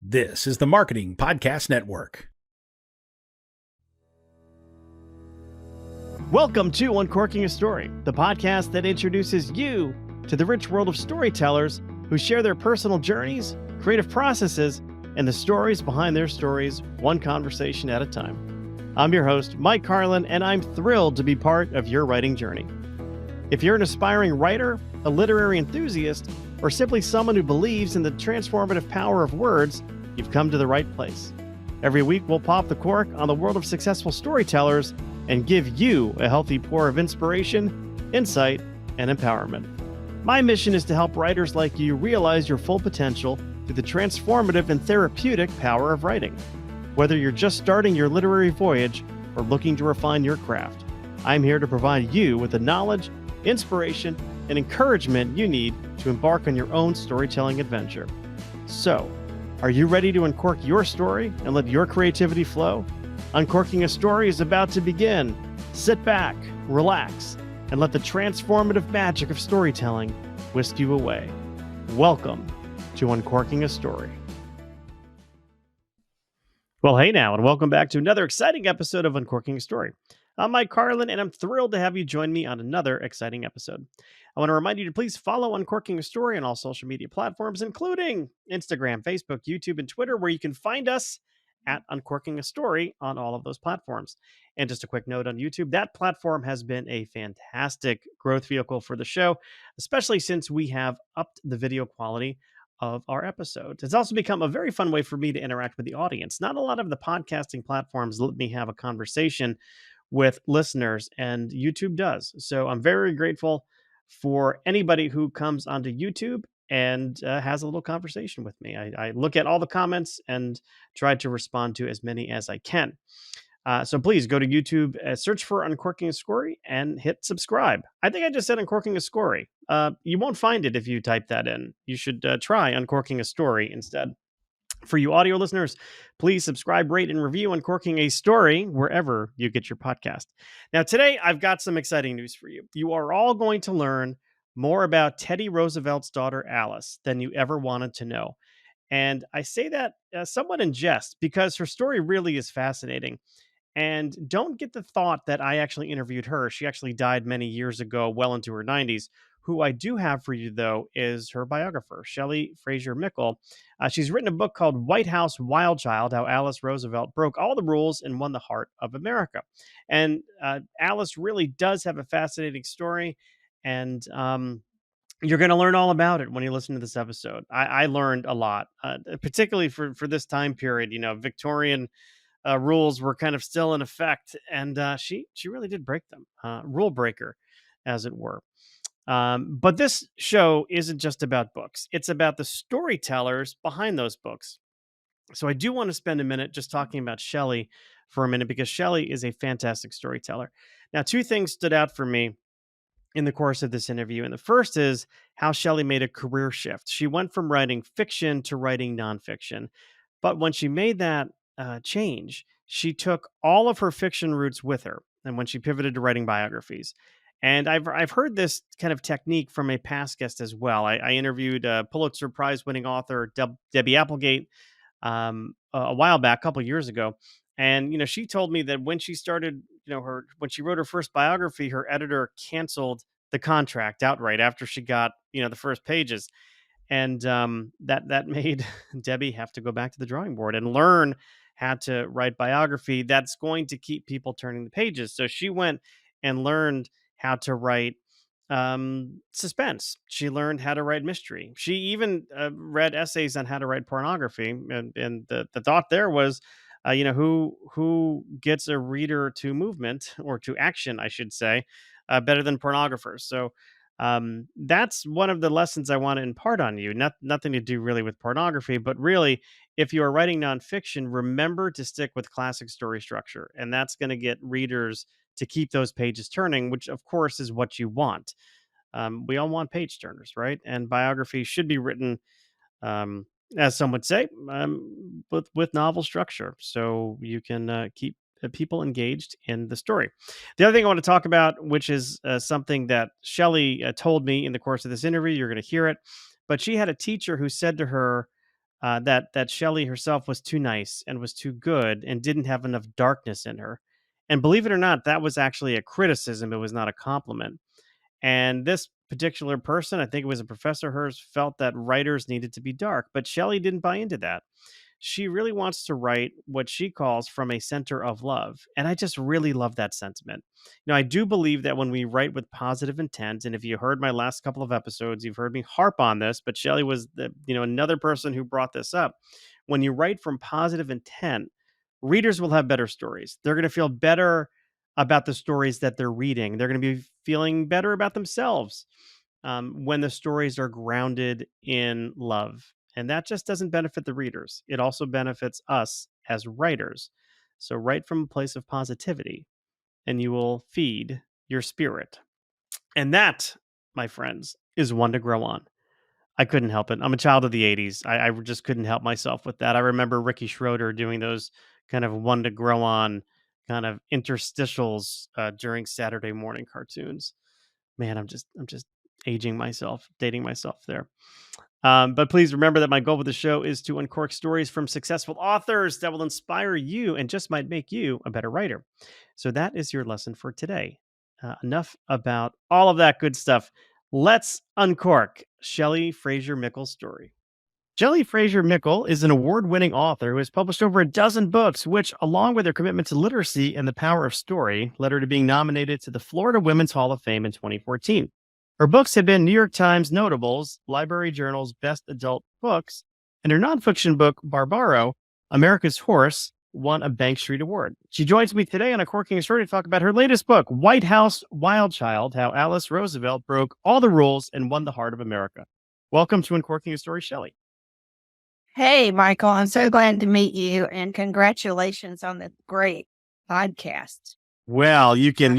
This is the Marketing Podcast Network. Welcome to Uncorking a Story, the podcast that introduces you to the rich world of storytellers who share their personal journeys, creative processes, and the stories behind their stories, one conversation at a time. I'm your host, Mike Carlin, and I'm thrilled to be part of your writing journey. If you're an aspiring writer, a literary enthusiast, or simply someone who believes in the transformative power of words, you've come to the right place. Every week, we'll pop the cork on the world of successful storytellers and give you a healthy pour of inspiration, insight, and empowerment. My mission is to help writers like you realize your full potential through the transformative and therapeutic power of writing. Whether you're just starting your literary voyage or looking to refine your craft, I'm here to provide you with the knowledge, inspiration, and encouragement you need to embark on your own storytelling adventure. So, are you ready to uncork your story and let your creativity flow? Uncorking a Story is about to begin. Sit back, relax, and let the transformative magic of storytelling whisk you away. Welcome to Uncorking a Story. Well, hey now, and welcome back to another exciting episode of Uncorking a Story. I'm Mike Carlin, and I'm thrilled to have you join me on another exciting episode. I want to remind you to please follow Uncorking a Story on all social media platforms, including Instagram, Facebook, YouTube, and Twitter, where you can find us at Uncorking a Story on all of those platforms. And just a quick note on YouTube, that platform has been a fantastic growth vehicle for the show, especially since we have upped the video quality of our episodes. It's also become a very fun way for me to interact with the audience. Not a lot of the podcasting platforms let me have a conversation with listeners, and YouTube does. So I'm very grateful for anybody who comes onto YouTube and has a little conversation with me. I look at all the comments and try to respond to as many as I can. So please go to YouTube, search for Uncorking a Story, and hit subscribe. I think I just said Uncorking a Story. You won't find it if you type that in. You should try Uncorking a Story instead. For you audio listeners, please subscribe, rate, and review Uncorking a Story wherever you get your podcast. Now, today, I've got some exciting news for you. You are all going to learn more about Teddy Roosevelt's daughter, Alice, than you ever wanted to know. And I say that somewhat in jest because her story really is fascinating. And don't get the thought that I actually interviewed her. She actually died many years ago, well into her 90s. Who I do have for you, though, is her biographer, Shelley Fraser Mickle. She's written a book called White House Wild Child, How Alice Roosevelt Broke All the Rules and Won the Heart of America. And Alice really does have a fascinating story. And you're going to learn all about it when you listen to this episode. I learned a lot, particularly for this time period. You know, Victorian rules were kind of still in effect, and she really did break them. Rule breaker, as it were. But this show isn't just about books. It's about the storytellers behind those books. So I do want to spend a minute just talking about Shelley for a minute, because Shelley is a fantastic storyteller. Now, two things stood out for me in the course of this interview. And the first is how Shelley made a career shift. She went from writing fiction to writing nonfiction. But when she made that change, she took all of her fiction roots with her. And when she pivoted to writing biographies. And I've heard this kind of technique from a past guest as well. I interviewed Pulitzer Prize winning author Debbie Applegate a while back, a couple years ago, and she told me that when she started, when she wrote her first biography, her editor canceled the contract outright after she got the first pages, and that made Debbie have to go back to the drawing board and learn how to write biography that's going to keep people turning the pages. So she went and learned how to write suspense. She learned how to write mystery. She even read essays on how to write pornography. And the thought there was, who gets a reader to movement, or to action, I should say, better than pornographers. So that's one of the lessons I want to impart on you. Nothing to do really with pornography, but really, if you are writing nonfiction, remember to stick with classic story structure. And that's going to get readers to keep those pages turning, which of course is what you want. We all want page turners, right? And biography should be written, as some would say, with novel structure, so you can keep people engaged in the story. The other thing I want to talk about, which is something that Shelley told me in the course of this interview, you're going to hear it, but she had a teacher who said to her, that Shelley herself was too nice and was too good and didn't have enough darkness in her. And believe it or not, that was actually a criticism. It was not a compliment. And this particular person, I think it was a professor of hers, felt that writers needed to be dark, but Shelley didn't buy into that. She really wants to write what she calls from a center of love. And I just really love that sentiment. I do believe that when we write with positive intent, and if you heard my last couple of episodes, you've heard me harp on this, but Shelley was another person who brought this up. When you write from positive intent, readers will have better stories. They're going to feel better about the stories that they're reading. They're going to be feeling better about themselves when the stories are grounded in love. And that just doesn't benefit the readers. It also benefits us as writers. So write from a place of positivity and you will feed your spirit. And that, my friends, is one to grow on. I couldn't help it. I'm a child of the 80s. I just couldn't help myself with that. I remember Ricky Schroeder doing those kind of one to grow on kind of interstitials during Saturday morning cartoons. Man, I'm just aging myself, dating myself there. But please remember that my goal with the show is to uncork stories from successful authors that will inspire you and just might make you a better writer. So that is your lesson for today. Enough about all of that good stuff. Let's uncork Shelley Fraser Mickle's story. Shelley Fraser Mickle is an award-winning author who has published over a dozen books, which, along with her commitment to literacy and the power of story, led her to being nominated to the Florida Women's Hall of Fame in 2014. Her books have been New York Times Notables, Library Journal's Best Adult Books, and her nonfiction book, Barbaro, America's Horse, won a Bank Street Award. She joins me today on Uncorking a Story to talk about her latest book, White House Wild Child, How Alice Roosevelt Broke All the Rules and Won the Heart of America. Welcome to Uncorking a Story, Shelley. Hey, Michael, I'm so glad to meet you, and congratulations on the great podcast. Well, you can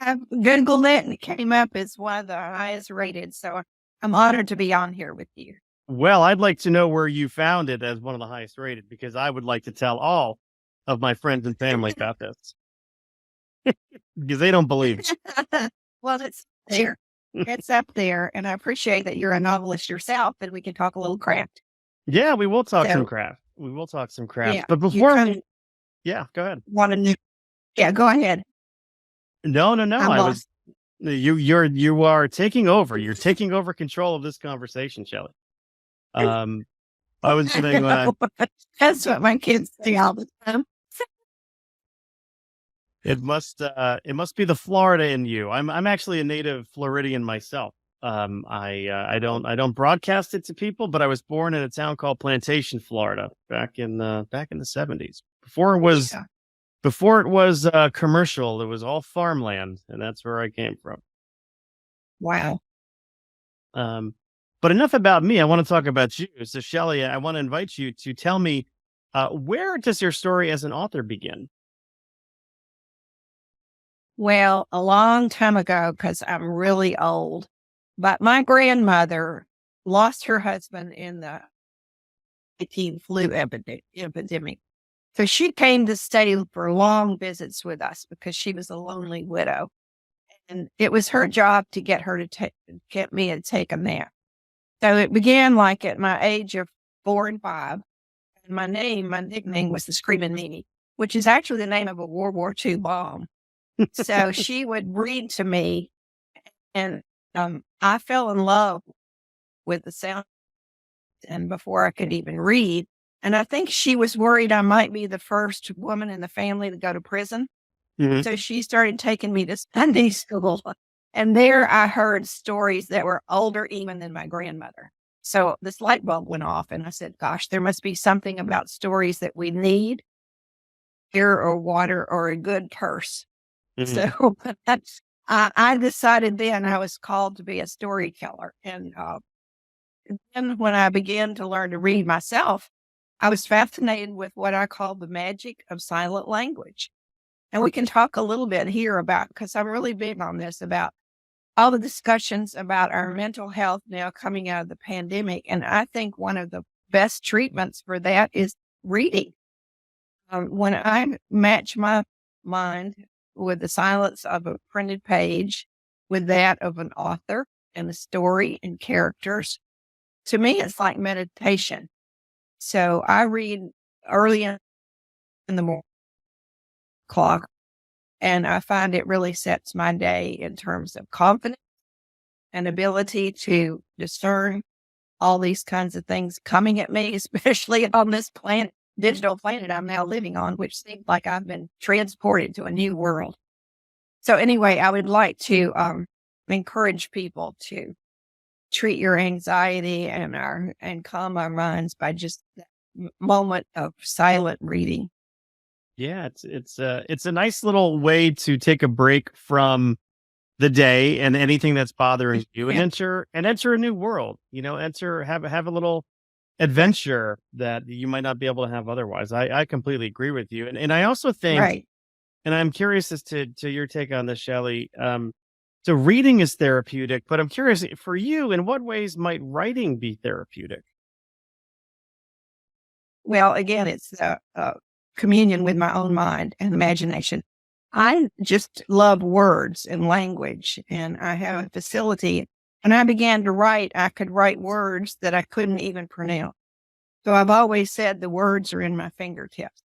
I Googled it and it came up as one of the highest rated, so I'm honored to be on here with you. Well, I'd like to know where you found it as one of the highest rated, because I would like to tell all of my friends and family about this. Because they don't believe it. Well, it's there. It's up there, and I appreciate that you're a novelist yourself, and we can talk a little craft. Yeah, we will talk some craft. Yeah, but before go ahead. Yeah, go ahead. No. You are taking over. You're taking over control of this conversation, Shelley. I was saying that's what my kids say all the time. It must be the Florida in you. I'm actually a native Floridian myself. I don't broadcast it to people, but I was born in a town called Plantation, Florida, back in the 70s. Before it was commercial, it was all farmland, and that's where I came from. Wow. But enough about me. I want to talk about you. So, Shelley, I want to invite you to tell me, where does your story as an author begin? Well, a long time ago, because I'm really old, but my grandmother lost her husband in the 18 flu epidemic. So she came to stay for long visits with us because she was a lonely widow. And it was her job to get her to get me to take a nap. So it began like at my age of 4 and 5. And my nickname was the Screaming Mimi, which is actually the name of a World War II bomb. So she would read to me, and I fell in love with the sound, and before I could even read. And I think she was worried I might be the first woman in the family to go to prison. Mm-hmm. So she started taking me to Sunday school. And there I heard stories that were older even than my grandmother. So this light bulb went off, and I said, gosh, there must be something about stories that we need, air or water or a good curse. Mm-hmm. So I decided then I was called to be a storyteller. And then when I began to learn to read myself, I was fascinated with what I call the magic of silent language. And we can talk a little bit here about, because I'm really big on this, about all the discussions about our mental health now coming out of the pandemic. And I think one of the best treatments for that is reading. When I match my mind with the silence of a printed page with that of an author and a story and characters, to me, it's like meditation. So I read early in the morning clock, and I find it really sets my day in terms of confidence and ability to discern all these kinds of things coming at me, especially on this planet, digital planet I'm now living on, which seems like I've been transported to a new world. So anyway, I would like to encourage people to treat your anxiety and calm our minds by just that moment of silent reading. Yeah, it's a nice little way to take a break from the day and anything that's bothering you, and Yeah. enter a new world. Have a little adventure that you might not be able to have otherwise. I completely agree with you, and I also think, Right. and I'm curious as to your take on this, Shelley. So reading is therapeutic, but I'm curious for you, in what ways might writing be therapeutic? Well, again, it's communion with my own mind and imagination. I just love words and language, and I have a facility. When I began to write, I could write words that I couldn't even pronounce. So I've always said the words are in my fingertips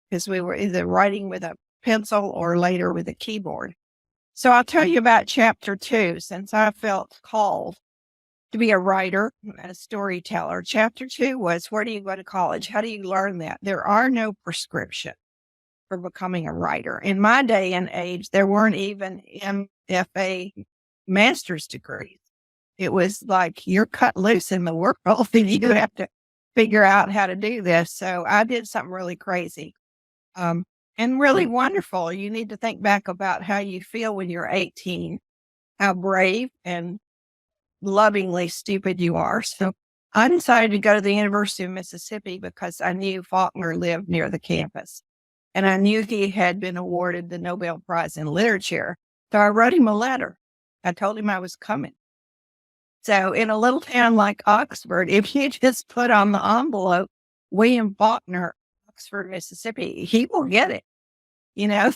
because we were either writing with a pencil or later with a keyboard. So I'll tell you about chapter 2, since I felt called to be a writer and a storyteller. Chapter 2 was, where do you go to college? How do you learn that? There are no prescriptions for becoming a writer. In my day and age, there weren't even MFA master's degrees. It was like you're cut loose in the world and you have to figure out how to do this. So I did something really crazy and really wonderful. You need to think back about how you feel when you're 18, how brave and lovingly stupid you are. So I decided to go to the University of Mississippi because I knew Faulkner lived near the campus. And I knew he had been awarded the Nobel Prize in Literature. So I wrote him a letter. I told him I was coming. So in a little town like Oxford, if you just put on the envelope, William Faulkner, Oxford, Mississippi, he will get it.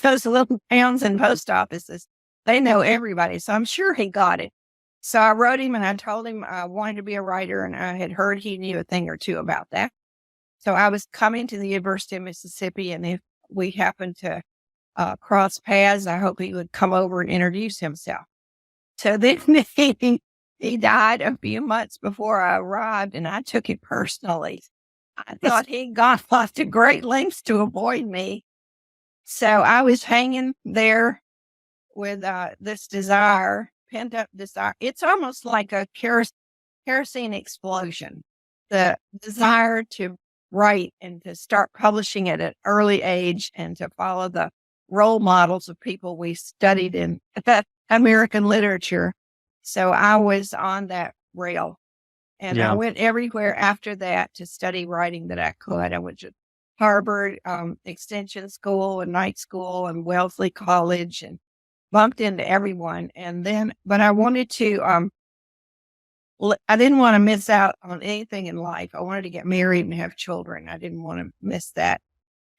Those little towns and post offices, they know everybody. So I'm sure he got it. So I wrote him and I told him I wanted to be a writer, and I had heard he knew a thing or two about that. So I was coming to the University of Mississippi, and if we happened to cross paths, I hope he would come over and introduce himself. So then he died a few months before I arrived, and I took it personally. I thought he'd gone to great lengths to avoid me. So I was hanging there with this desire, pent up desire. It's almost like a kerosene explosion. The desire to write and to start publishing at an early age and to follow the role models of people we studied in American literature. So I was on that rail, and I Yeah. went everywhere after that to study writing that I could. I went to Harvard Extension School and night school and Wellesley College, and bumped into everyone. But I wanted to, I didn't want to miss out on anything in life. I wanted to get married and have children. I didn't want to miss that.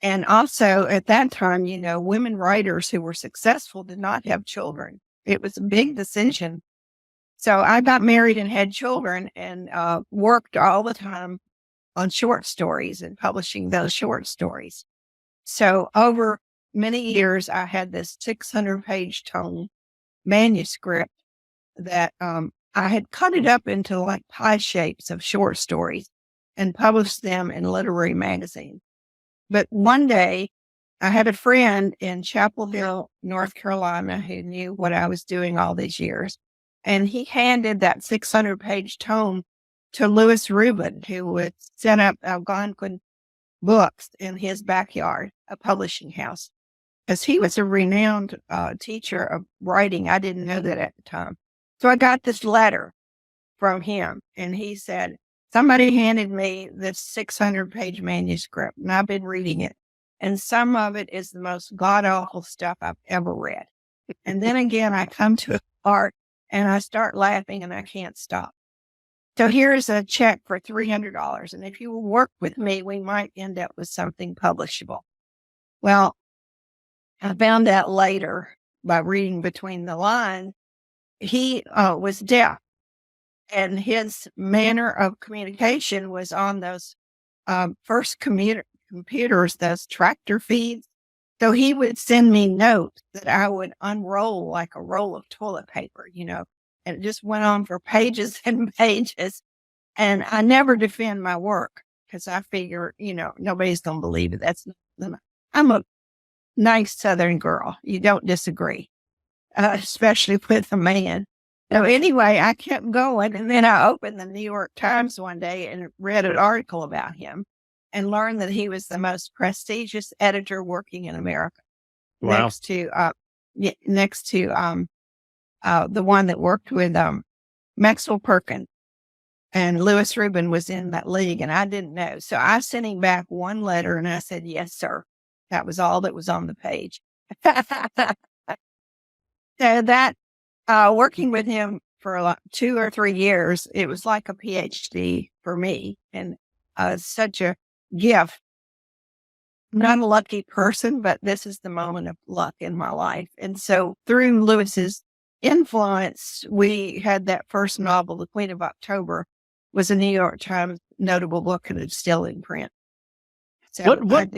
And also at that time, women writers who were successful did not have children. It was a big decision. So I got married and had children, and worked all the time on short stories and publishing those short stories. So over many years, I had this 600-page tome manuscript that I had cut it up into like pie shapes of short stories and published them in literary magazines. But one day, I had a friend in Chapel Hill, North Carolina, who knew what I was doing all these years. And he handed that 600-page tome to Louis Rubin, who would set up Algonquin Books in his backyard, a publishing house. As he was a renowned teacher of writing, I didn't know that at the time. So I got this letter from him, and he said, somebody handed me this 600-page manuscript, and I've been reading it. And some of it is the most god-awful stuff I've ever read. And then again, I come to a part, and I start laughing, and I can't stop. So here's a check for $300. And if you will work with me, we might end up with something publishable. Well, I found out later by reading between the lines, he was deaf. And his manner of communication was on those first computers, those tractor feeds. So he would send me notes that I would unroll like a roll of toilet paper, and it just went on for pages and pages. And I never defend my work because I figure, nobody's going to believe it. I'm a nice Southern girl. You don't disagree, especially with a man. So anyway, I kept going. And then I opened the New York Times one day and read an article about him and learned that he was the most prestigious editor working in America. Wow. Next to the one that worked with Maxwell Perkins. And Louis Rubin was in that league, and I didn't know. So I sent him back one letter, and I said, yes, sir. That was all that was on the page. So that, working with him for like 2 or 3 years, it was like a PhD for me, and such a gift. I'm not a lucky person, but this is the moment of luck in my life. And so through Louis's influence, we had that first novel, The Queen of October, was a New York Times notable book, and it's still in print. So What?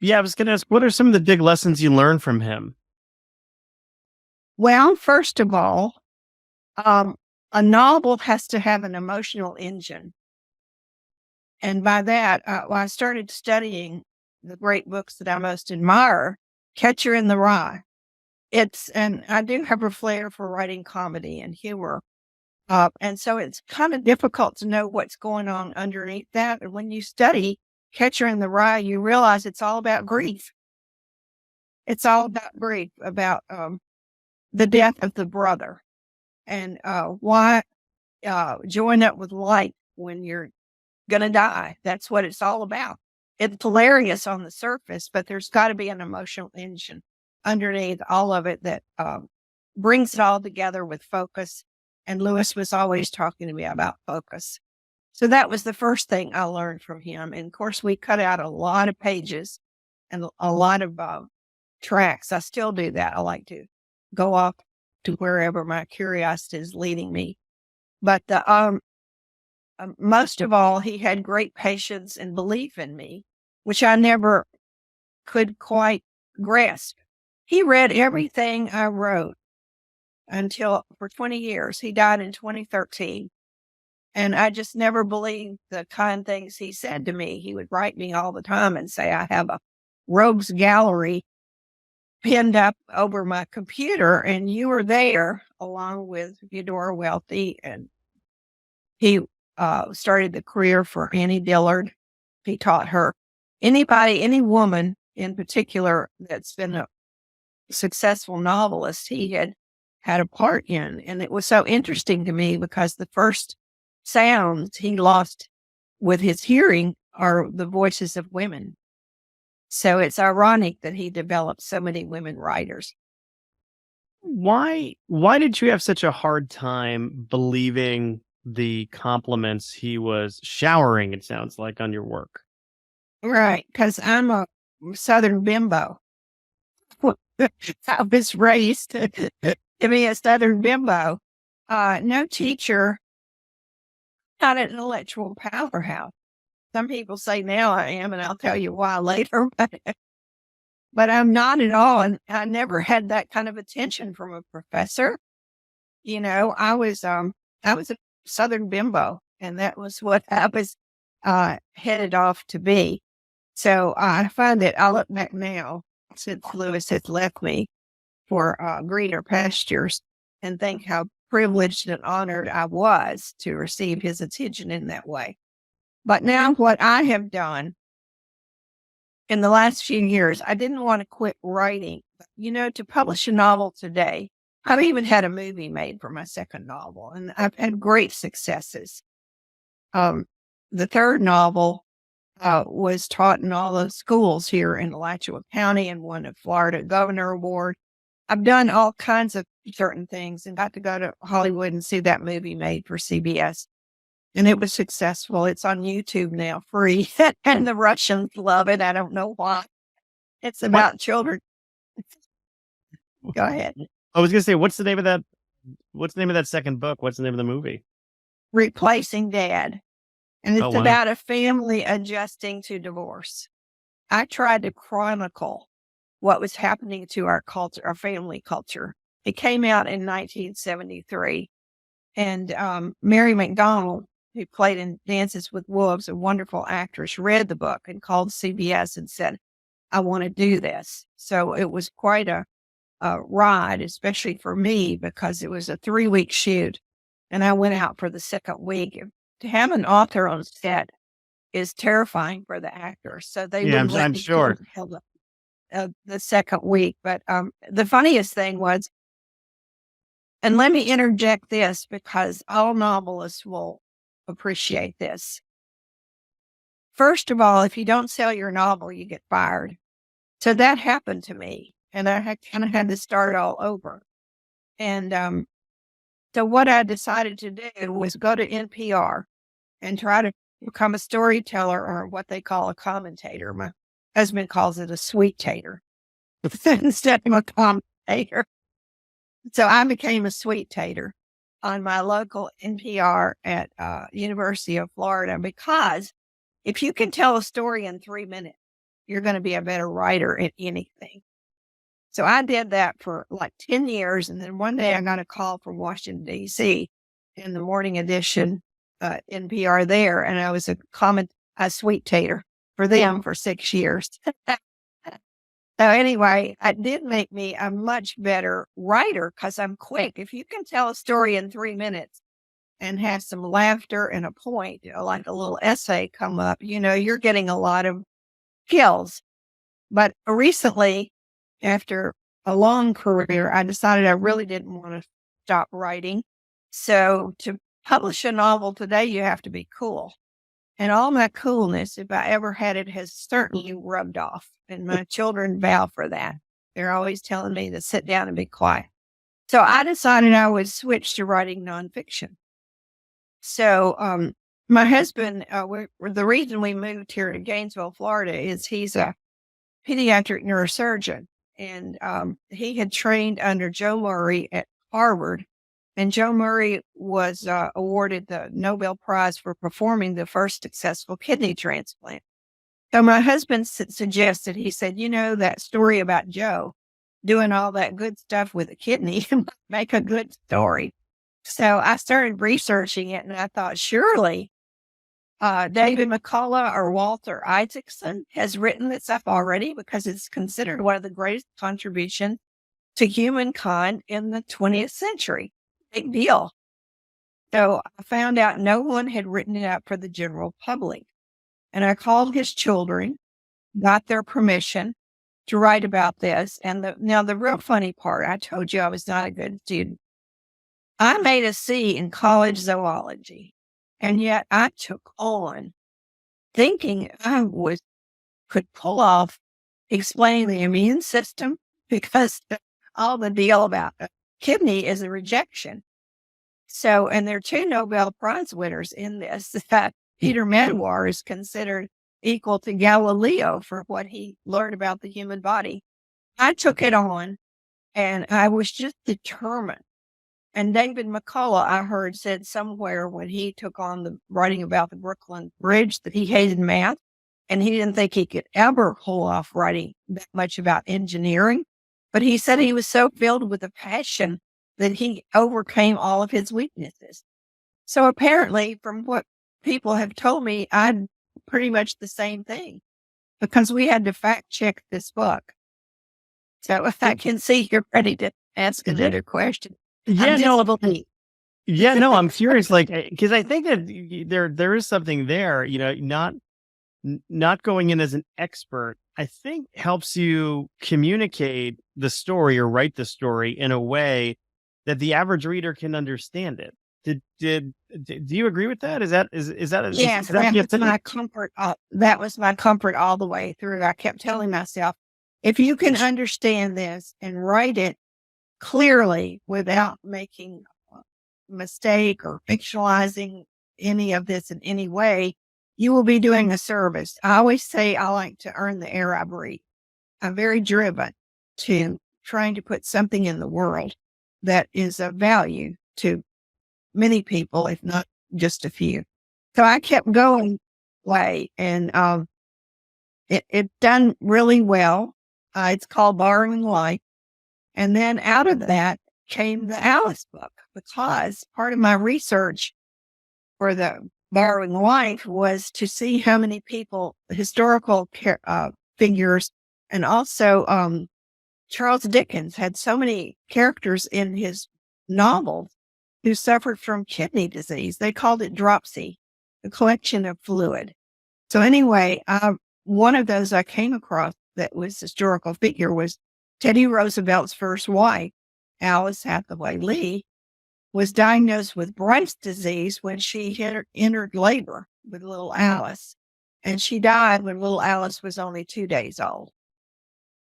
Yeah, I was going to ask, what are some of the big lessons you learned from him? Well, first of all, a novel has to have an emotional engine. And by that, I started studying the great books that I most admire, Catcher in the Rye. And I do have a flair for writing comedy and humor. And so it's kind of difficult to know what's going on underneath that. And when you study Catcher in the Rye, you realize it's all about grief. It's all about grief, about the death of the brother, and why join up with light when you're going to die. That's what it's all about. It's hilarious on the surface, but there's got to be an emotional engine underneath all of it that brings it all together with focus. And Louis was always talking to me about focus. So that was the first thing I learned from him. And of course, we cut out a lot of pages and a lot of tracks. I still do that. I like to go off to wherever my curiosity is leading me. But most of all, he had great patience and belief in me, which I never could quite grasp. He read everything I wrote for 20 years. He died in 2013. And I just never believed the kind things he said to me. He would write me all the time and say, I have a rogues gallery pinned up over my computer, and you were there along with Eudora Welty. And he started the career for Annie Dillard. He taught her. Any woman in particular that's been a successful novelist, he had a part in. And it was so interesting to me because the first sounds he lost with his hearing are the voices of women. So it's ironic that he developed so many women writers. Why did you have such a hard time believing the compliments he was showering, it sounds like, on your work? Right, because I'm a Southern bimbo. I was raised to be a Southern bimbo. No teacher, not an intellectual powerhouse. Some people say now I am, and I'll tell you why later. But I'm not at all, and I never had that kind of attention from a professor. I was a Southern bimbo, and that was what I was headed off to be. So I find that I look back now, since Louis has left me for greener pastures, and think how privileged and honored I was to receive his attention in that way. But now what I have done in the last few years, I didn't want to quit writing. To publish a novel today, I've even had a movie made for my second novel, and I've had great successes. The third novel was taught in all the schools here in Alachua County and won a Florida Governor Award. I've done all kinds of certain things and got to go to Hollywood and see that movie made for CBS. And it was successful. It's on YouTube now, free. And the Russians love it. I don't know why. It's about children. Go ahead. I was going to say, what's the name of that second book? What's the name of the movie? Replacing Dad. And Oh, it's wow. about a family adjusting to divorce. I tried to chronicle what was happening to our culture, our family culture. It came out in 1973. And Mary McDonald, who played in Dances with Wolves, a wonderful actress, read the book and called CBS and said, I want to do this. So it was quite a ride, especially for me, because it was a 3-week shoot. And I went out for the second week. To have an author on set is terrifying for the actors. So they Yeah, wouldn't let I'm me sure. kill the second week. But the funniest thing was, and let me interject this because all novelists will appreciate this. First of all, if you don't sell your novel, you get fired. So that happened to me, and I kind of had to start all over. And so what I decided to do was go to NPR and try to become a storyteller, or what they call a commentator. My husband calls it a sweet tater instead of a commentator. So I became a sweet tater on my local NPR at University of Florida, because if you can tell a story in 3 minutes, you're going to be a better writer at anything. So I did that for like 10 years. And then one day I got a call from Washington, D.C. in the morning edition NPR there. And I was a sweet tater for them for 6 years. So anyway, it did make me a much better writer because I'm quick. If you can tell a story in 3 minutes and have some laughter and a point, like a little essay come up, you're getting a lot of kills. But recently, after a long career, I decided I really didn't want to stop writing. So to publish a novel today, you have to be cool. And all my coolness, if I ever had it, has certainly rubbed off. And my children vow for that. They're always telling me to sit down and be quiet. So I decided I would switch to writing nonfiction. So my husband, the reason we moved here to Gainesville, Florida, is he's a pediatric neurosurgeon. And he had trained under Joe Murray at Harvard. And Joe Murray was awarded the Nobel Prize for performing the first successful kidney transplant. So my husband suggested, he said, that story about Joe doing all that good stuff with a kidney make a good story. So I started researching it, and I thought, surely David McCullough or Walter Isaacson has written this up already, because it's considered one of the greatest contributions to humankind in the 20th century. Big deal. So I found out no one had written it up for the general public. And I called his children, got their permission to write about this. And now the real funny part, I told you I was not a good student. I made a C in college zoology, and yet I took on thinking I could pull off explaining the immune system, because all the deal about the kidney is a rejection. So, and there are 2 Nobel Prize winners in this. Peter Medawar is considered equal to Galileo for what he learned about the human body. I took it on, and I was just determined. And David McCullough, I heard, said somewhere when he took on the writing about the Brooklyn Bridge that he hated math, and he didn't think he could ever pull off writing that much about engineering. But he said he was so filled with a passion that he overcame all of his weaknesses. So apparently, from what people have told me, I'm pretty much the same thing, because we had to fact check this book. So if I can see you're ready to ask another question. Yeah, no, I'm curious, because I think that there is something there, not going in as an expert, I think helps you communicate the story or write the story in a way that the average reader can understand it. Do you agree with that? Yes, that was my comfort. That was my comfort all the way through. I kept telling myself, if you can understand this and write it clearly without making a mistake or fictionalizing any of this in any way, you will be doing a service. I always say I like to earn the air I breathe. I'm very driven to trying to put something in the world that is of value to many people, if not just a few. So I kept going way, and it done really well. It's called Borrowing Life. And then out of that came the Alice book, because part of my research for the Borrowing Life was to see how many people, historical figures, and also Charles Dickens had so many characters in his novels who suffered from kidney disease. They called it dropsy, a collection of fluid. So anyway, one of those I came across that was historical figure was Teddy Roosevelt's first wife, Alice Hathaway Lee, was diagnosed with Bright's disease when she entered labor with little Alice. And she died when little Alice was only 2 days old.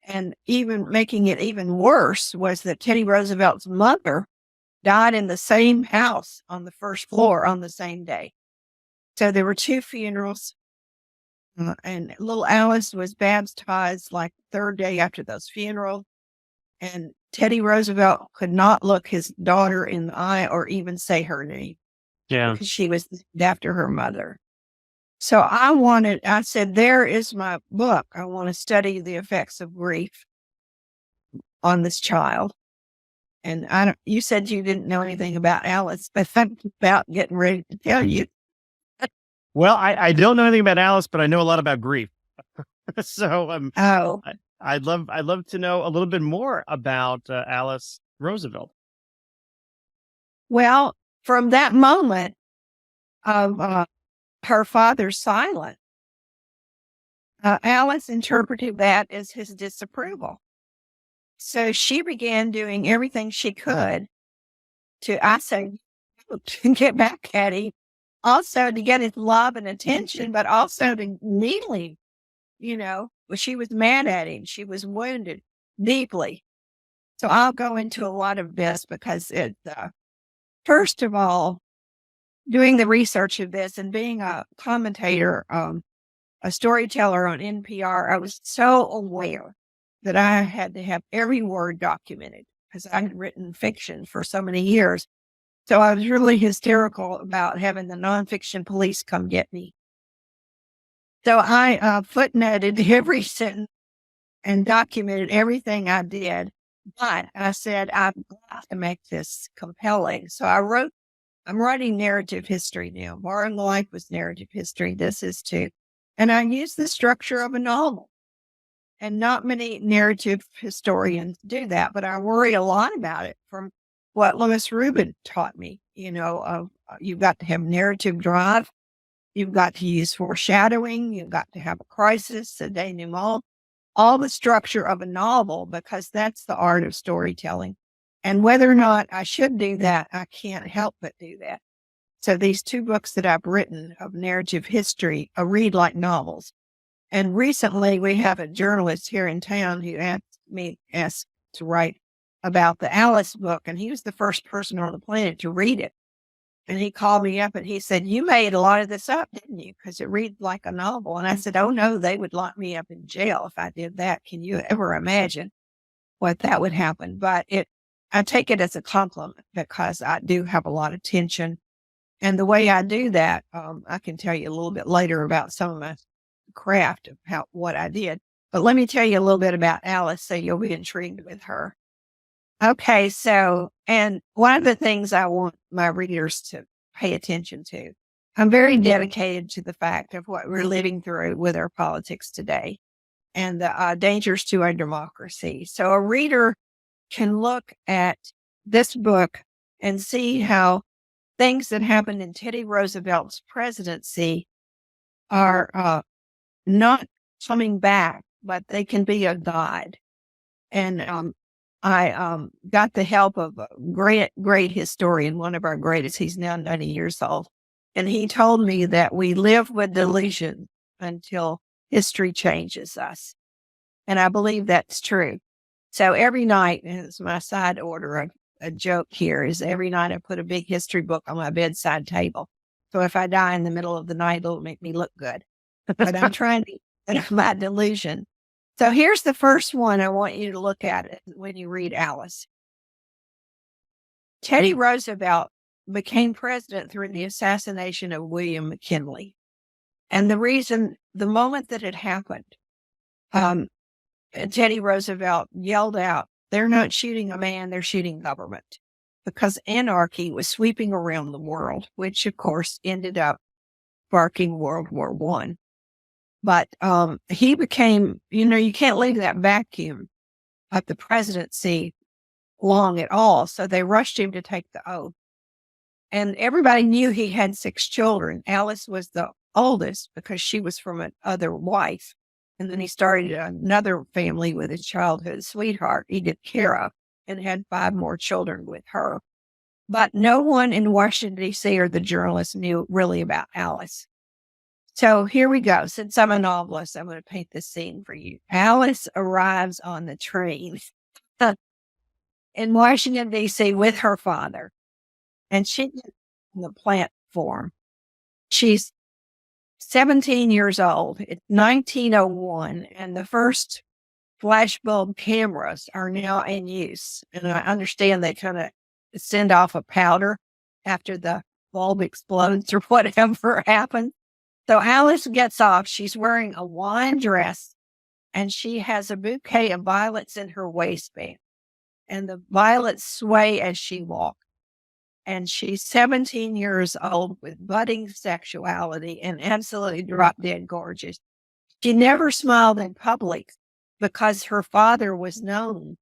And even making it even worse was that Teddy Roosevelt's mother died in the same house on the first floor on the same day. So there were 2 funerals. And little Alice was baptized like the 3rd day after those funerals. And Teddy Roosevelt could not look his daughter in the eye or even say her name. Yeah. Because she was named after her mother. So I said, there is my book. I want to study the effects of grief on this child. And you said you didn't know anything about Alice, but I'm about getting ready to tell you. Well, I don't know anything about Alice, but I know a lot about grief. So I'd love to know a little bit more about Alice Roosevelt. Well, from that moment of her father's silence, Alice interpreted that as his disapproval. So she began doing everything she could to get back at him, also to get his love and attention, but also to needle him. She was mad at him. She was wounded deeply. So I'll go into a lot of this because first of all, doing the research of this and being a commentator, a storyteller on NPR, I was so aware that I had to have every word documented because I had written fiction for so many years. So I was really hysterical about having the nonfiction police come get me. So I footnoted every sentence and documented everything I did. But I said, I've got to make this compelling. So I'm writing narrative history now. Borrowing Life was narrative history. This is too. And I use the structure of a novel. And not many narrative historians do that, but I worry a lot about it from what Louis Rubin taught me. You've got to have narrative drive. You've got to use foreshadowing. You've got to have a crisis, a denouement, all the structure of a novel, because that's the art of storytelling. And whether or not I should do that, I can't help but do that. So these 2 books that I've written of narrative history are read like novels. And recently we have a journalist here in town who asked to write about the Alice book. And he was the first person on the planet to read it. And he called me up and he said, you made a lot of this up, didn't you? Because it reads like a novel. And I said, oh no, they would lock me up in jail if I did that. Can you ever imagine what that would happen? But I take it as a compliment because I do have a lot of tension. And the way I do that, I can tell you a little bit later about some of my craft of what I did. But let me tell you a little bit about Alice so you'll be intrigued with her. Okay, and one of the things I want my readers to pay attention to, I'm very dedicated to the fact of what we're living through with our politics today and the dangers to our democracy. So a reader can look at this book and see how things that happened in Teddy Roosevelt's presidency are not coming back, but they can be a guide. And I got the help of a great historian, one of our greatest. He's now 90 years old. And he told me that we live with delusion until history changes us. And I believe that's true. So every night, and it's my side order, a joke here is every night I put a big history book on my bedside table. So if I die in the middle of the night, it'll make me look good. But I'm trying to get out of my delusion. So here's the first one I want you to look at it when you read Alice. Teddy Roosevelt became president through the assassination of William McKinley. And the moment that it happened, Teddy Roosevelt yelled out, "They're not shooting a man, they're shooting government," because anarchy was sweeping around the world, which of course ended up sparking World War I. But he became, you can't leave that vacuum of the presidency long at all. So they rushed him to take the oath. And everybody knew he had 6 children. Alice was the oldest because she was from another wife. And then he started another family with his childhood sweetheart, Edith Cara, and had 5 more children with her. But no one in Washington, D.C. or the journalists knew really about Alice. So here we go. Since I'm a novelist, I'm going to paint this scene for you. Alice arrives on the train in Washington, D.C. with her father. And she's on the platform. She's 17 years old. It's 1901, and the first flashbulb cameras are now in use. And I understand they kind of send off a powder after the bulb explodes or whatever happens. So Alice gets off. She's wearing a wine dress, and she has a bouquet of violets in her waistband. And the violets sway as she walks. And she's 17 years old with budding sexuality and absolutely drop dead gorgeous. She never smiled in public because her father was known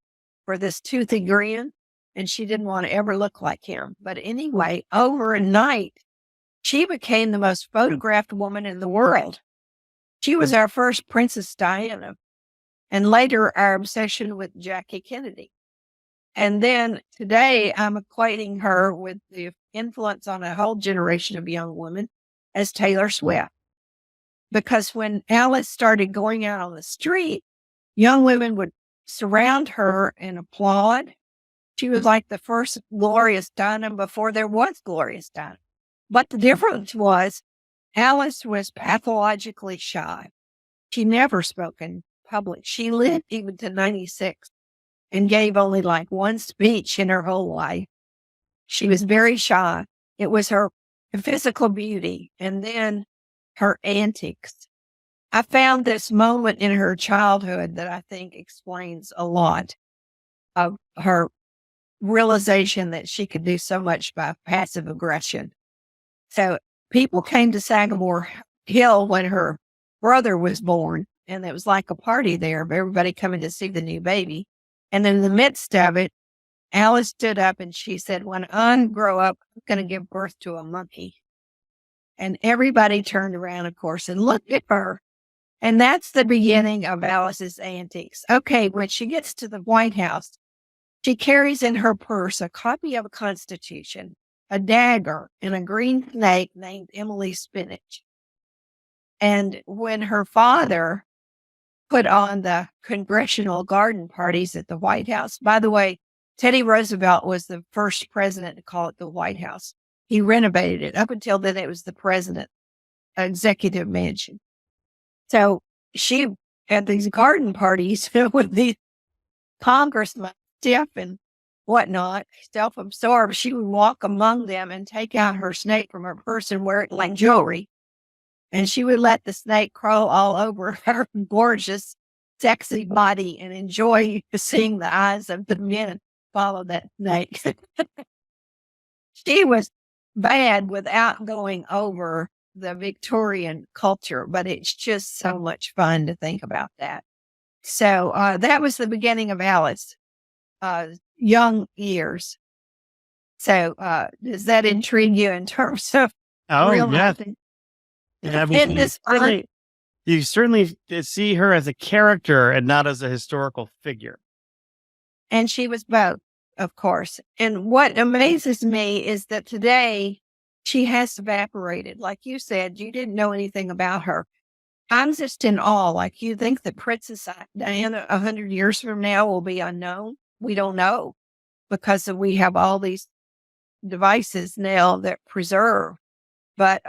for this toothy grin, and she didn't want to ever look like him. But anyway, overnight, she became the most photographed woman in the world. She was our first Princess Diana, and later our obsession with Jackie Kennedy. And then today I'm equating her with the influence on a whole generation of young women as Taylor Swift. Because when Alice started going out on the street, young women would surround her and applaud. She was like the first Glorious Dinah before there was Glorious Dinah. But the difference was Alice was pathologically shy. She never spoke in public. She lived even to 96 and gave only like one speech in her whole life. She was very shy. It was her physical beauty and then her antics. I found this moment in her childhood that I think explains a lot of her realization that she could do so much by passive aggression. So people came to Sagamore Hill when her brother was born, and it was like a party there of everybody coming to see the new baby. And in the midst of it, Alice stood up and she said, "When I grow up, I'm going to give birth to a monkey." And everybody turned around, of course, and looked at her. And that's the beginning of Alice's antics. Okay, when she gets to the White House, she carries in her purse a copy of a Constitution, a dagger, and a green snake named Emily Spinach. And when her father put on the congressional garden parties at the White House. By the way, Teddy Roosevelt was the first president to call it the White House. He renovated it. Up until then, it was the president executive mansion. So she had these garden parties with these congressmen, stiff and whatnot, self-absorbed. She would walk among them and take out her snake from her purse and wear it like jewelry. And she would let the snake crawl all over her gorgeous, sexy body and enjoy seeing the eyes of the men follow that snake. She was bad without going over the Victorian culture, but it's just so much fun to think about that. So that was the beginning of Alice, young years. So does that intrigue you in terms of realizing? Yeah, you certainly see her as a character and not as a historical figure. And she was both, of course. And what amazes me is that today she has evaporated. Like you said, you didn't know anything about her. I'm just in awe. Like, you think that Princess Diana 100 years from now will be unknown? We don't know, because we have all these devices now that preserve. But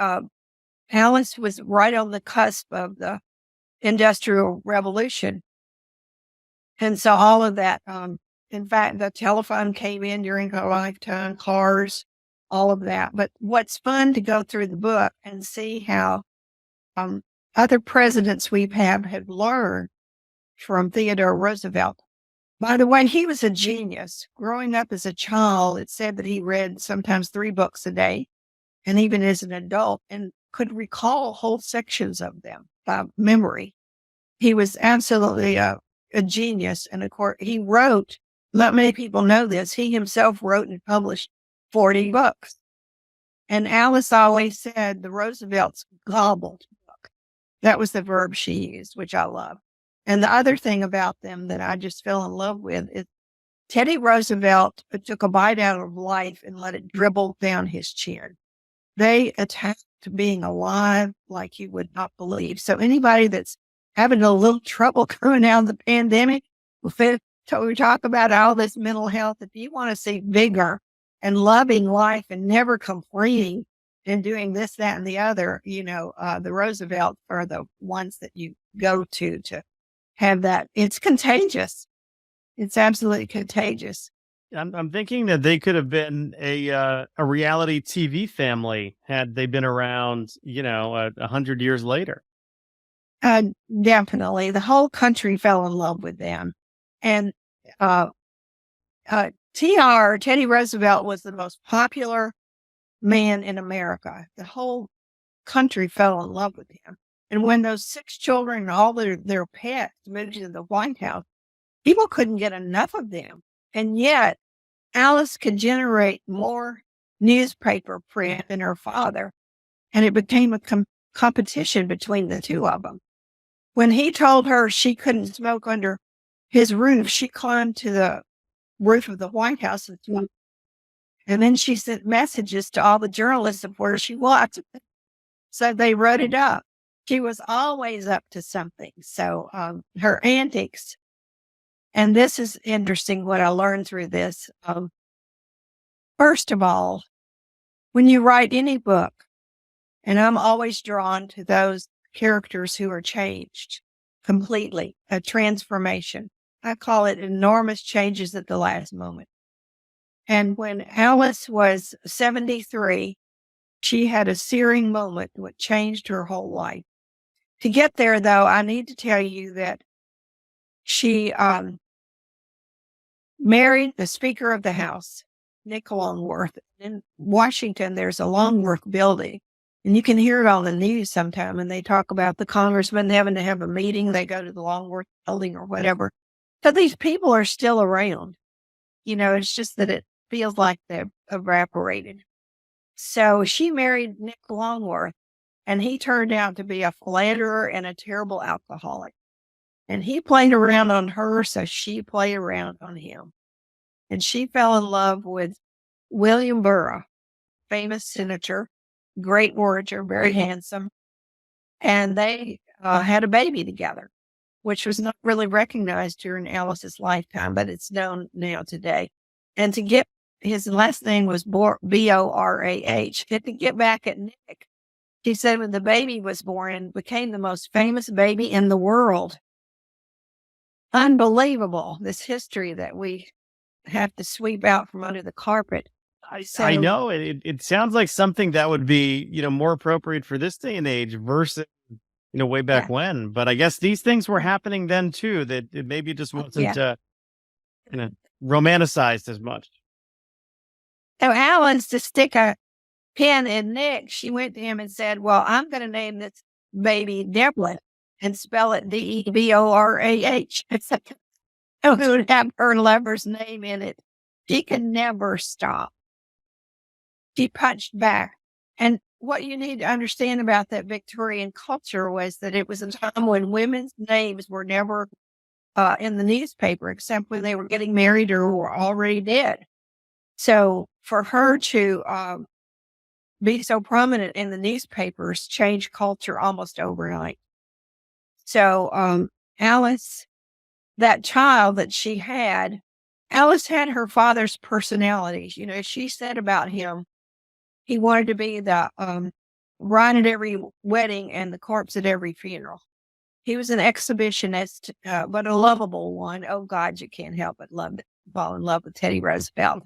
Alice was right on the cusp of the Industrial Revolution. And so all of that, in fact, the telephone came in during her lifetime, cars, all of that. But what's fun to go through the book and see how other presidents we've had have learned from Theodore Roosevelt. By the way, he was a genius. Growing up as a child, it said that he read sometimes 3 books a day, and even as an adult, and could recall whole sections of them by memory. He was absolutely a genius. And of course, he wrote, not many people know this, he himself wrote and published 40 books. And Alice always said the Roosevelts gobbled book. That was the verb she used, which I love. And the other thing about them that I just fell in love with is Teddy Roosevelt took a bite out of life and let it dribble down his chin. They attacked being alive like you would not believe. So anybody that's having a little trouble coming out of the pandemic, so we talk about all this mental health. If you want to see vigor and loving life and never complaining and doing this, that, and the other, the Roosevelts are the ones that you go to have that. It's contagious. It's absolutely contagious. I'm thinking that they could have been a reality TV family had they been around, 100 years later. Definitely. The whole country fell in love with them. And Teddy Roosevelt was the most popular man in America. The whole country fell in love with him. And when those 6 children and all their pets moved to the White House, people couldn't get enough of them. And yet, Alice could generate more newspaper print than her father. And it became a competition between the two of them. When he told her she couldn't smoke under his roof, she climbed to the roof of the White House and smoked. And then she sent messages to all the journalists of where she was. So they wrote it up. She was always up to something. So her antics, and this is interesting what I learned through this. First of all, when you write any book, and I'm always drawn to those characters who are changed completely, a transformation. I call it enormous changes at the last moment. And when Alice was 73, she had a searing moment that changed her whole life. To get there, though, I need to tell you that she married the Speaker of the House, Nick Longworth. In Washington, there's a Longworth building, and you can hear it on the news sometime, and they talk about the congressman having to have a meeting. They go to the Longworth building or whatever. So these people are still around. It's just that it feels like they've evaporated. So she married Nick Longworth, and he turned out to be a philanderer and a terrible alcoholic. And he played around on her, so she played around on him. And she fell in love with William Burr, famous senator, great orator, very handsome. And they had a baby together, which was not really recognized during Alice's lifetime, but it's known now today. And to get his last name was Borah. And to get back at Nick, she said when the baby was born and became the most famous baby in the world. Unbelievable, this history that we have to sweep out from under the carpet. I know it sounds like something that would be, more appropriate for this day and age versus, way back when. But I guess these things were happening then too, that it maybe just wasn't, romanticized as much. So Alice, to stick a pin in Nick, she went to him and said, well, I'm going to name this baby Devlin and spell it Deborah. Who would have her lover's name in it. She could never stop. She punched back. And what you need to understand about that Victorian culture was that it was a time when women's names were never in the newspaper, except when they were getting married or were already dead. So for her to be so prominent in the newspapers changed culture almost overnight. So Alice, that child that she had, Alice had her father's personality. She said about him, he wanted to be the bride at every wedding and the corpse at every funeral. He was an exhibitionist, but a lovable one. Oh, God, you can't help but fall in love with Teddy Roosevelt.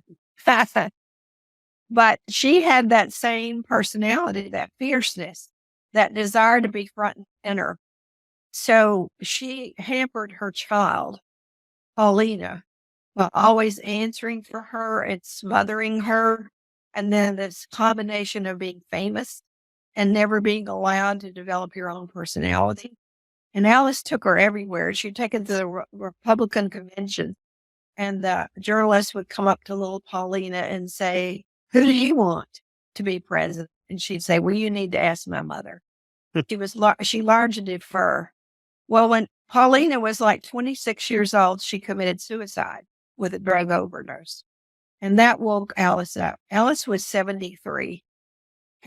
But she had that same personality, that fierceness, that desire to be front and center. So she hampered her child, Paulina, by always answering for her and smothering her. And then this combination of being famous and never being allowed to develop your own personality. And Alice took her everywhere. She'd taken to the Republican convention, and the journalist would come up to little Paulina and say, "Who do you want to be president?" And she'd say, "Well, you need to ask my mother." She learned to defer. Well, when Paulina was like 26 years old, she committed suicide with a drug overdose. And that woke Alice up. Alice was 73,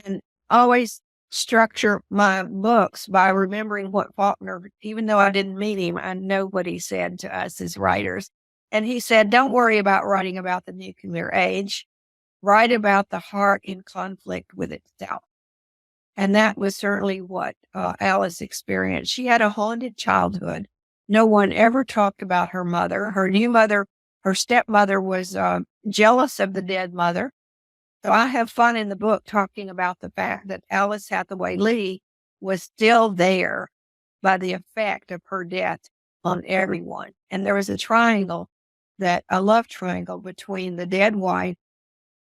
and always structure my books by remembering what Faulkner, even though I didn't meet him, I know what he said to us as writers. And he said, don't worry about writing about the nuclear age. Write about the heart in conflict with itself. And that was certainly what Alice experienced. She had a haunted childhood. No one ever talked about her mother. Her new mother, her stepmother, was jealous of the dead mother. So I have fun in the book talking about the fact that Alice Hathaway Lee was still there by the effect of her death on everyone. And there was a love triangle between the dead wife,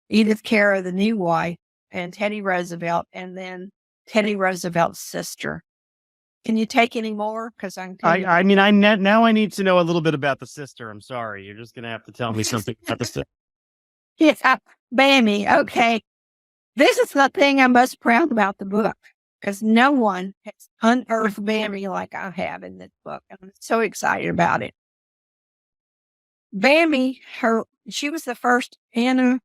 Edith Carey, the new wife, and Teddy Roosevelt, and then Teddy Roosevelt's sister. Can you take any more? Because I now I need to know a little bit about the sister. I'm sorry. You're just going to have to tell me something about the sister. Yeah, Bammy. Okay. This is the thing I'm most proud about the book, because no one has unearthed Bammy like I have in this book. I'm so excited about it. Bammy, she was the first Anna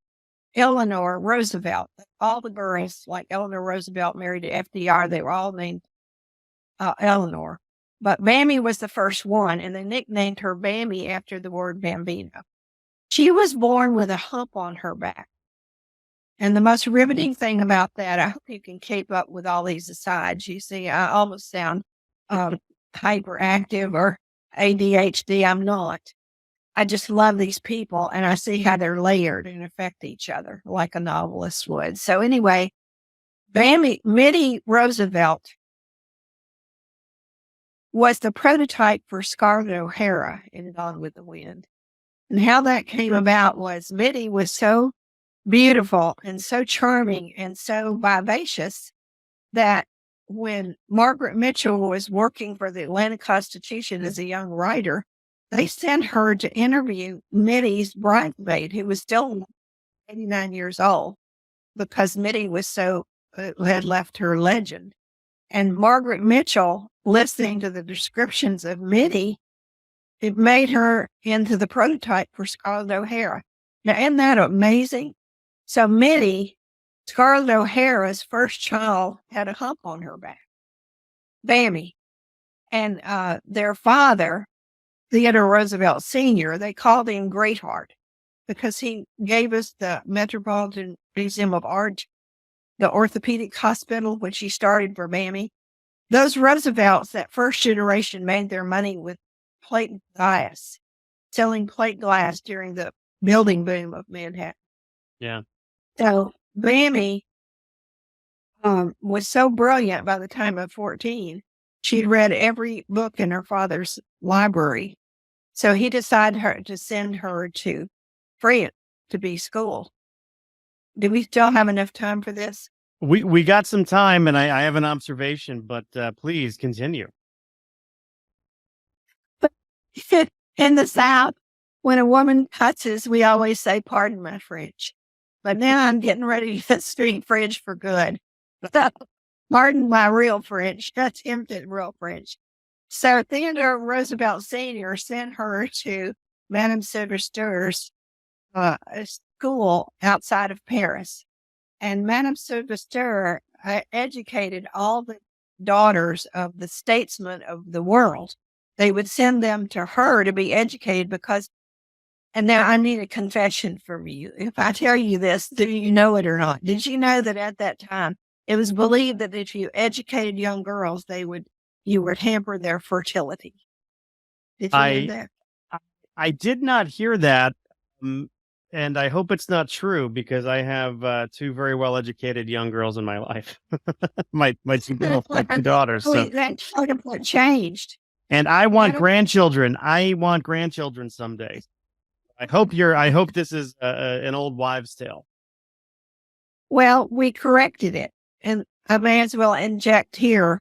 Eleanor Roosevelt. All the girls, like Eleanor Roosevelt, married to FDR. They were all named Eleanor. But Bammy was the first one, and they nicknamed her Bammy after the word bambino. She was born with a hump on her back. And the most riveting thing about that, I hope you can keep up with all these asides. You see, I almost sound hyperactive or ADHD. I'm not. I just love these people, and I see how they're layered and affect each other like a novelist would. So anyway, Mittie Roosevelt was the prototype for Scarlett O'Hara in Gone with the Wind. And how that came about was Mittie was so beautiful and so charming and so vivacious that when Margaret Mitchell was working for the Atlanta Constitution as a young writer, they sent her to interview Mittie's bridesmaid, who was still 89 years old, because Mittie was had left her legend. And Margaret Mitchell, listening to the descriptions of Mittie, it made her into the prototype for Scarlett O'Hara. Now, isn't that amazing? So Mittie, Scarlett O'Hara's first child, had a hump on her back, Bammy. And their father, Theodore Roosevelt Sr., they called him Greatheart because he gave us the Metropolitan Museum of Art, the orthopedic hospital, which he started for Bammy. Those Roosevelts, that first generation, made their money with plate glass, selling plate glass during the building boom of Manhattan. Yeah. So Bammy was so brilliant by the time of 14, she'd read every book in her father's library. So he decided to send her to France to be schooled. Do we still have enough time for this? We got some time, and I have an observation, but please continue. In the South, when a woman cusses, we always say, "Pardon my French." But now I'm getting ready to speak French for good. So, pardon my real French, attempted real French. So Theodore Roosevelt Sr. sent her to Madame Sylvester's school outside of Paris. And Madame Sylvester educated all the daughters of the statesmen of the world. They would send them to her to be educated because, and now I need a confession from you. If I tell you this, do you know it or not? Did you know that at that time, it was believed that if you educated young girls, you would hamper their fertility? Did you know that? I did not hear that. And I hope it's not true because I have two very well-educated young girls in my life. my two daughters. So. That's what changed. And I want grandchildren. I want grandchildren someday. I hope this is an old wives' tale. Well, we corrected it, and I may as well inject here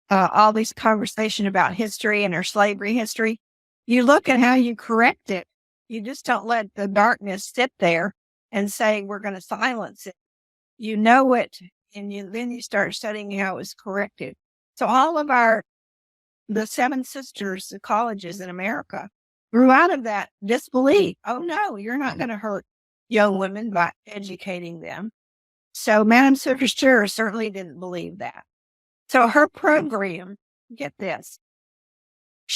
all this conversation about history and our slavery history. You look at how you correct it. You just don't let the darkness sit there and say, we're going to silence it. You know it, and then you start studying how it was corrected. So all of the 7 sisters, the colleges in America, grew out of that disbelief. Oh, no, you're not going to hurt young women by educating them. So Madame Sophronistre certainly didn't believe that. So her program, get this,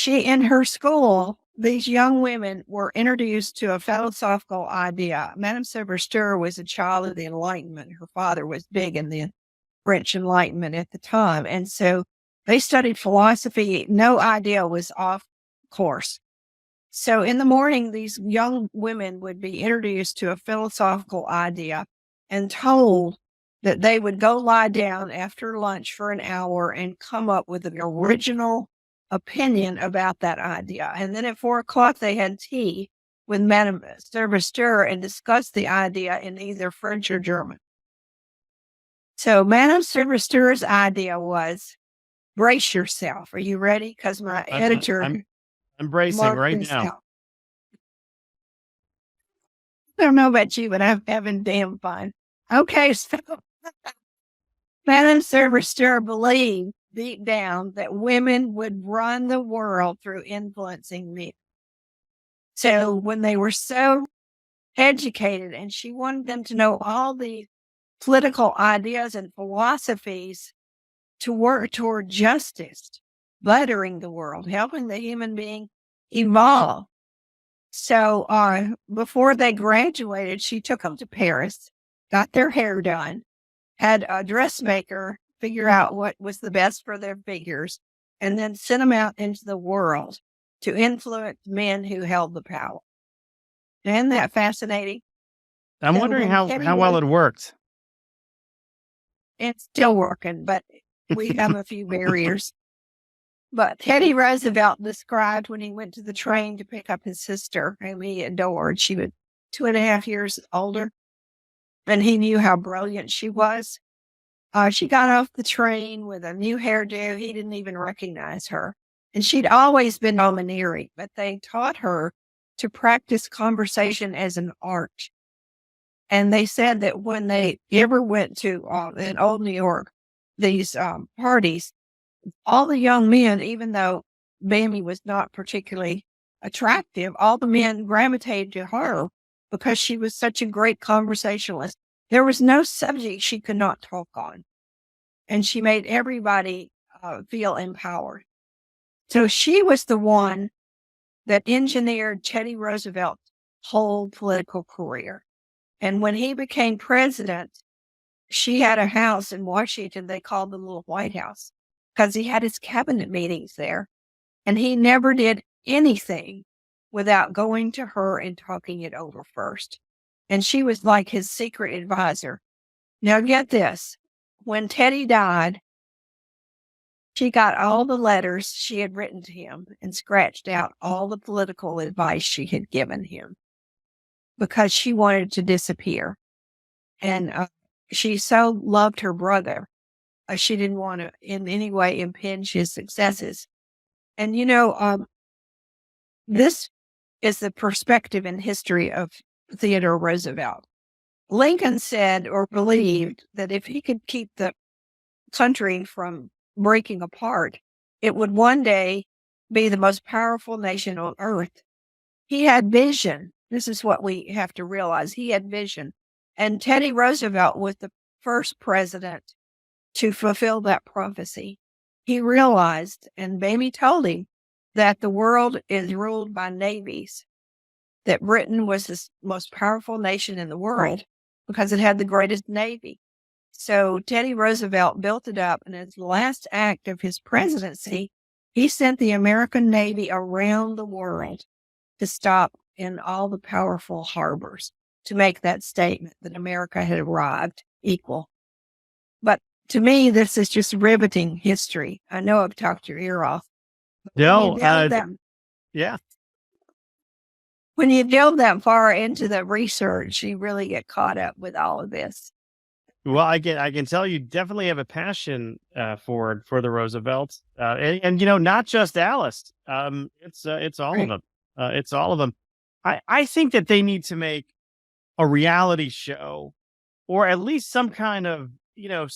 in her school, these young women were introduced to a philosophical idea. Madame Sophronistre was a child of the Enlightenment. Her father was big in the French Enlightenment at the time. And so they studied philosophy. No idea was off course. So in the morning, these young women would be introduced to a philosophical idea and told that they would go lie down after lunch for an hour and come up with an original opinion about that idea. And then at 4:00, they had tea with Madame Sophronistre and discussed the idea in either French or German. So Madame Sophronistre's idea was, brace yourself. Are you ready? Because my editor... I'm bracing right now. I don't know about you, but I'm having damn fun. Okay, so Madame Sophronistre believed deep down that women would run the world through influencing men. So when they were so educated, and she wanted them to know all the political ideas and philosophies to work toward justice, bettering the world, helping the human being evolve. So before they graduated, she took them to Paris, got their hair done, had a dressmaker figure out what was the best for their figures, and then sent them out into the world to influence men who held the power. Isn't that fascinating? I'm wondering how well it worked. It's still working, but we have a few barriers. But Teddy Roosevelt described when he went to the train to pick up his sister, whom he adored. She was 2.5 years older, and he knew how brilliant she was. She got off the train with a new hairdo. He didn't even recognize her. And she'd always been domineering, but they taught her to practice conversation as an art. And they said that when they ever went to in old New York, these parties, all the young men, even though Bambi was not particularly attractive, all the men gravitated to her because she was such a great conversationalist. There was no subject she could not talk on. And she made everybody feel empowered. So she was the one that engineered Teddy Roosevelt's whole political career. And when he became president, she had a house in Washington they called the Little White House because he had his cabinet meetings there. And he never did anything without going to her and talking it over first. And she was like his secret advisor. Now get this. When Teddy died, she got all the letters she had written to him and scratched out all the political advice she had given him because she wanted to disappear. And she so loved her brother. She didn't want to in any way impinge his successes. And, this is the perspective and history of Theodore Roosevelt. Lincoln said or believed that if he could keep the country from breaking apart, it would one day be the most powerful nation on earth. He had vision. This is what we have to realize. He had vision. And Teddy Roosevelt was the first president to fulfill that prophecy. He realized, and Bambi told him, that the world is ruled by navies, that Britain was the most powerful nation in the world because it had the greatest navy. So Teddy Roosevelt built it up, and as the last act of his presidency, he sent the American Navy around the world to stop in all the powerful harbors to make that statement that America had arrived equal. But to me, this is just riveting history. I know I've talked your ear off. No, yeah. When you delve that far into the research, you really get caught up with all of this. Well, I can tell you definitely have a passion for the Roosevelts, and not just Alice. It's all of Right. them. It's all of them. I think that they need to make a reality show, or at least some kind of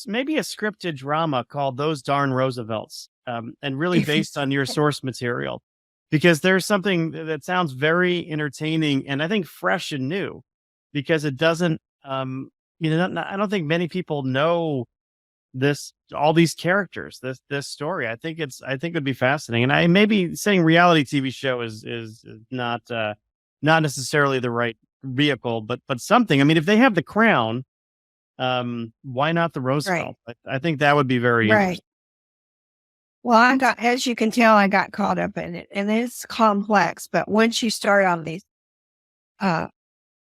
maybe a scripted drama called "Those Darn Roosevelts," and really based on your source material, because there's something that sounds very entertaining and I think fresh and new, because it doesn't. I don't think many people know all these characters, this story. I think it would be fascinating. And I maybe saying reality TV show is not necessarily the right vehicle, but something. I mean, if they have The Crown, why not the Roosevelt? I think that would be very interesting. Well, as you can tell, I got caught up in it, and it's complex. But once you start on these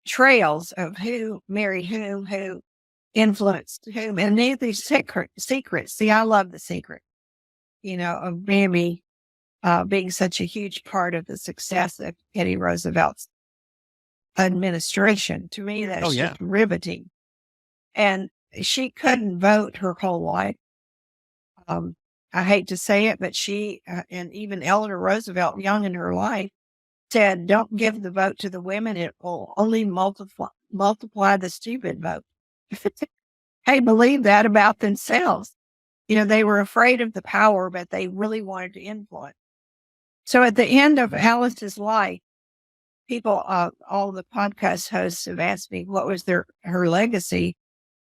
trails of who married whom, who influenced whom, and these secrets. See, I love the secret, of Mammy being such a huge part of the success of Teddy Roosevelt's administration. To me, that's just riveting. And she couldn't vote her whole life. I hate to say it, but she and even Eleanor Roosevelt, young in her life, said, "Don't give the vote to the women; it will only multiply the stupid vote." They believed that about themselves. They were afraid of the power, but they really wanted to influence. So at the end of Alice's life, people, all the podcast hosts have asked me what was her legacy.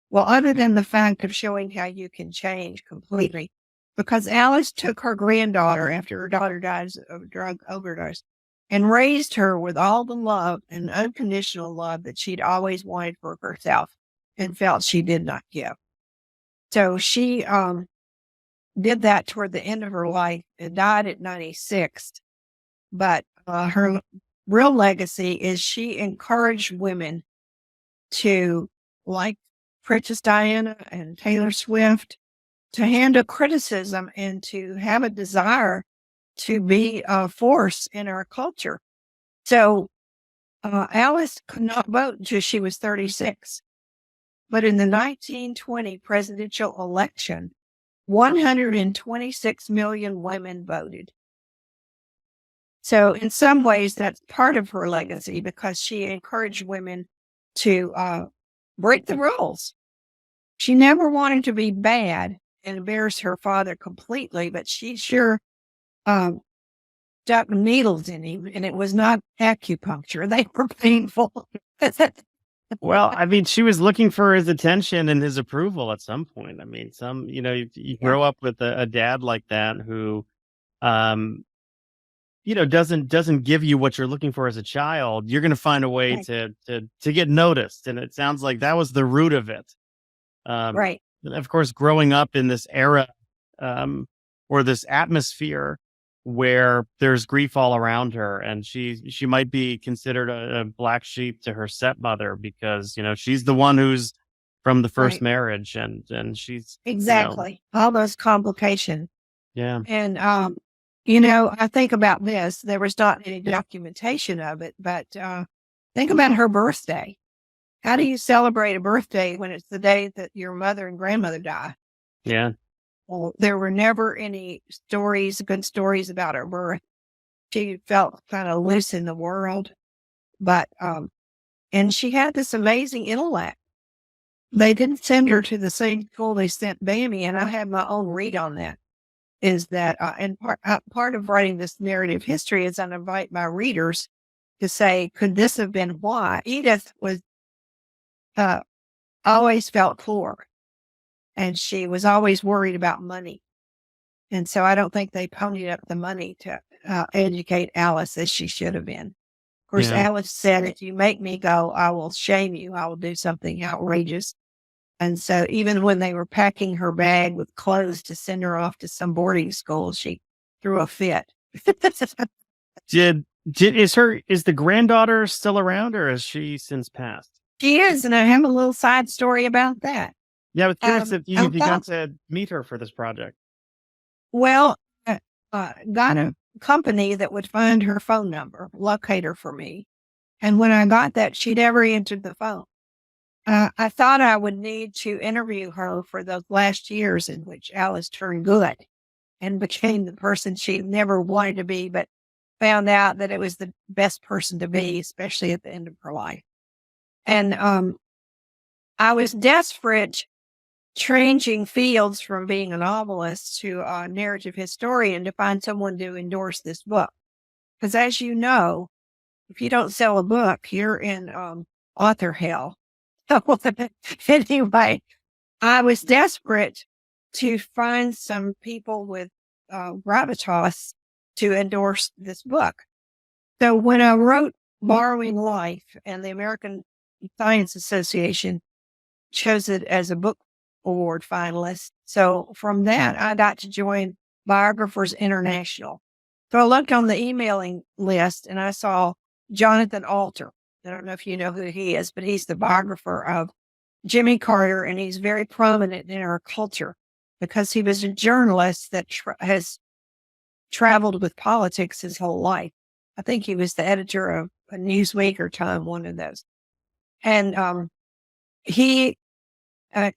Well, other than the fact of showing how you can change completely, because Alice took her granddaughter after her daughter died of a drug overdose and raised her with all the love and unconditional love that she'd always wanted for herself and felt she did not give. So she did that toward the end of her life and died at 96. But her real legacy is she encouraged women to, like Princess Diana and Taylor Swift, to handle criticism and to have a desire to be a force in our culture. So Alice could not vote until she was 36. But in the 1920 presidential election, 126 million women voted. So in some ways, that's part of her legacy, because she encouraged women to break the rules. She never wanted to be bad and embarrass her father completely, but she sure stuck needles in him, and it was not acupuncture. They were painful. Well, I mean, she was looking for his attention and his approval at some point. I mean, you grow up with a dad like that who, doesn't give you what you're looking for as a child. You're going to find a way to get noticed. And it sounds like that was the root of it. Right. And of course, growing up in this era, or this atmosphere where there's grief all around her, and she might be considered a black sheep to her stepmother because she's the one who's from the first marriage, and she's exactly all those complications. Yeah. And I think about this. There was not any documentation of it, but think about her birthday. How do you celebrate a birthday when it's the day that your mother and grandmother die? Yeah. Well, there were never any good stories about her birth. She felt kind of loose in the world, but, and she had this amazing intellect. They didn't send her to the same school they sent Mammy, and I have my own read on that. Is that, and part of writing this narrative history is I invite my readers to say, could this have been why? Edith was, always felt poor. And she was always worried about money. And so I don't think they ponied up the money to educate Alice as she should have been. Of course, Alice said, if you make me go, I will shame you. I will do something outrageous. And so even when they were packing her bag with clothes to send her off to some boarding school, she threw a fit. Did Is the granddaughter still around, or has she since passed? She is, and I have a little side story about that. Yeah, I was curious if you about got to meet her for this project. Well, got a company that would find her phone number, locate her for me. And when I got that, she never answered the phone. I thought I would need to interview her for those last years in which Alice turned good and became the person she never wanted to be, but found out that it was the best person to be, especially at the end of her life. And I was desperate, changing fields from being a novelist to a narrative historian to find someone to endorse this book. Because as you know, if you don't sell a book, you're in author hell. Anyway, I was desperate to find some people with gravitas to endorse this book. So when I wrote Borrowing Life, and the American Science Association chose it as a book award finalist. So from that, I got to join Biographers International. So I looked on the emailing list and I saw Jonathan Alter. I don't know if you know who he is, but he's the biographer of Jimmy Carter, and he's very prominent in our culture because he was a journalist that has traveled with politics his whole life. I think he was the editor of a Newsweek or Time, one of those. And he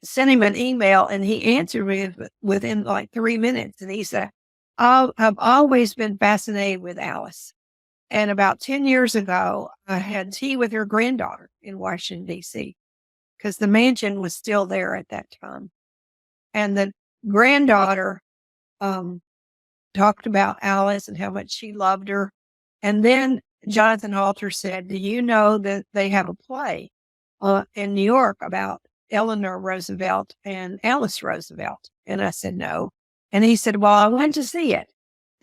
sent him an email, and he answered me within like 3 minutes. And he said, I've always been fascinated with Alice. And about 10 years ago, I had tea with her granddaughter in Washington, D.C., because the mansion was still there at that time. And the granddaughter talked about Alice and how much she loved her. And then Jonathan Alter said, do you know that they have a play in New York about Eleanor Roosevelt and Alice Roosevelt? And I said, no. And he said, well, I went to see it.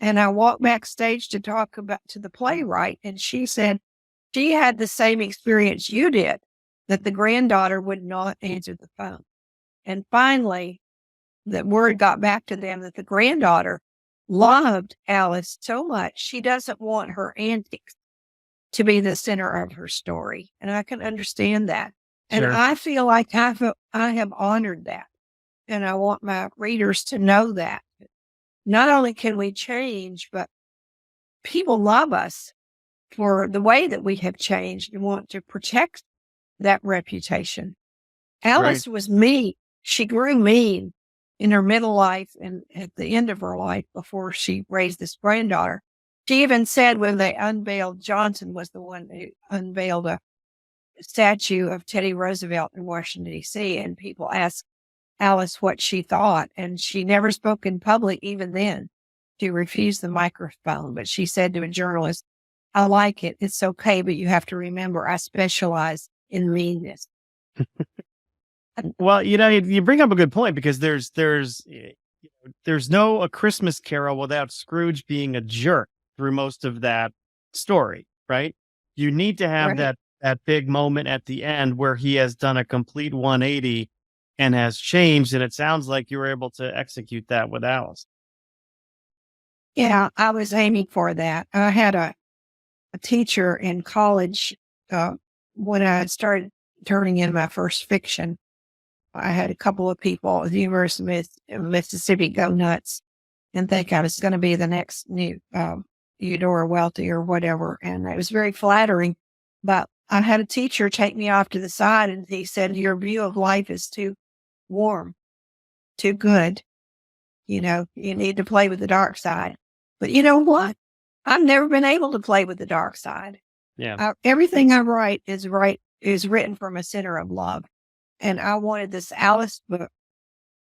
And I walked backstage to talk to the playwright. And she said she had the same experience you did, that the granddaughter would not answer the phone. And finally, the word got back to them that the granddaughter loved Alice so much, she doesn't want her antics to be the center of her story. And I can understand that. And Sure. I feel like I have honored that. And I want my readers to know that. Not only can we change, but people love us for the way that we have changed and want to protect that reputation. Alice was mean. She grew mean in her middle life and at the end of her life before she raised this granddaughter. She even said when they unveiled, Johnson was the one who unveiled a statue of Teddy Roosevelt in Washington, D.C., and people asked Alice what she thought, and she never spoke in public even then. She refused the microphone, but she said to a journalist, I like it. It's okay, but you have to remember I specialize in meanness. Well, you bring up a good point, because there's no A Christmas Carol without Scrooge being a jerk through most of that story, right? You need to have that big moment at the end where he has done a complete 180 and has changed, and it sounds like you were able to execute that with Alice. Yeah, I was aiming for that. I had a teacher in college when I started turning in my first fiction. I had a couple of people at the University of Mississippi go nuts and think I was going to be the next new Eudora Welty or whatever. And it was very flattering. But I had a teacher take me off to the side, and he said, your view of life is too warm, too good. You need to play with the dark side. But you know what? I've never been able to play with the dark side. Yeah. Everything I write is written from a center of love. And I wanted this Alice book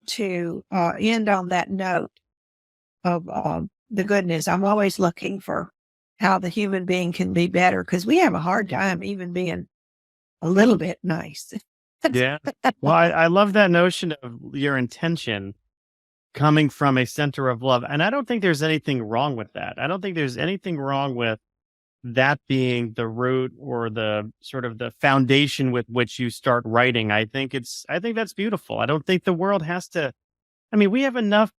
to end on that note of the goodness. I'm always looking for how the human being can be better, because we have a hard time even being a little bit nice. Yeah. Well, I love that notion of your intention coming from a center of love. And I don't think there's anything wrong with that. I don't think there's anything wrong with that being the root or the sort of the foundation with which you start writing. I think that's beautiful. I don't think the world has to, we have enough,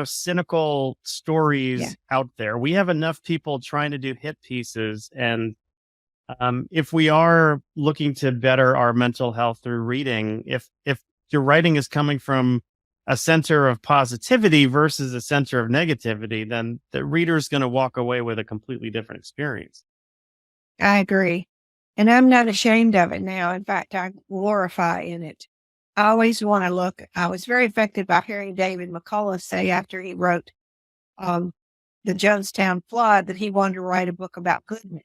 cynical stories Yeah. out there. We have enough people trying to do hit pieces. And if we are looking to better our mental health through reading, if your writing is coming from a center of positivity versus a center of negativity, then the reader's going to walk away with a completely different experience. I agree. And I'm not ashamed of it now. In fact, I glorify in it. I always want to look. I was very affected by hearing David McCullough say after he wrote the Jonestown flood that he wanted to write a book about goodness.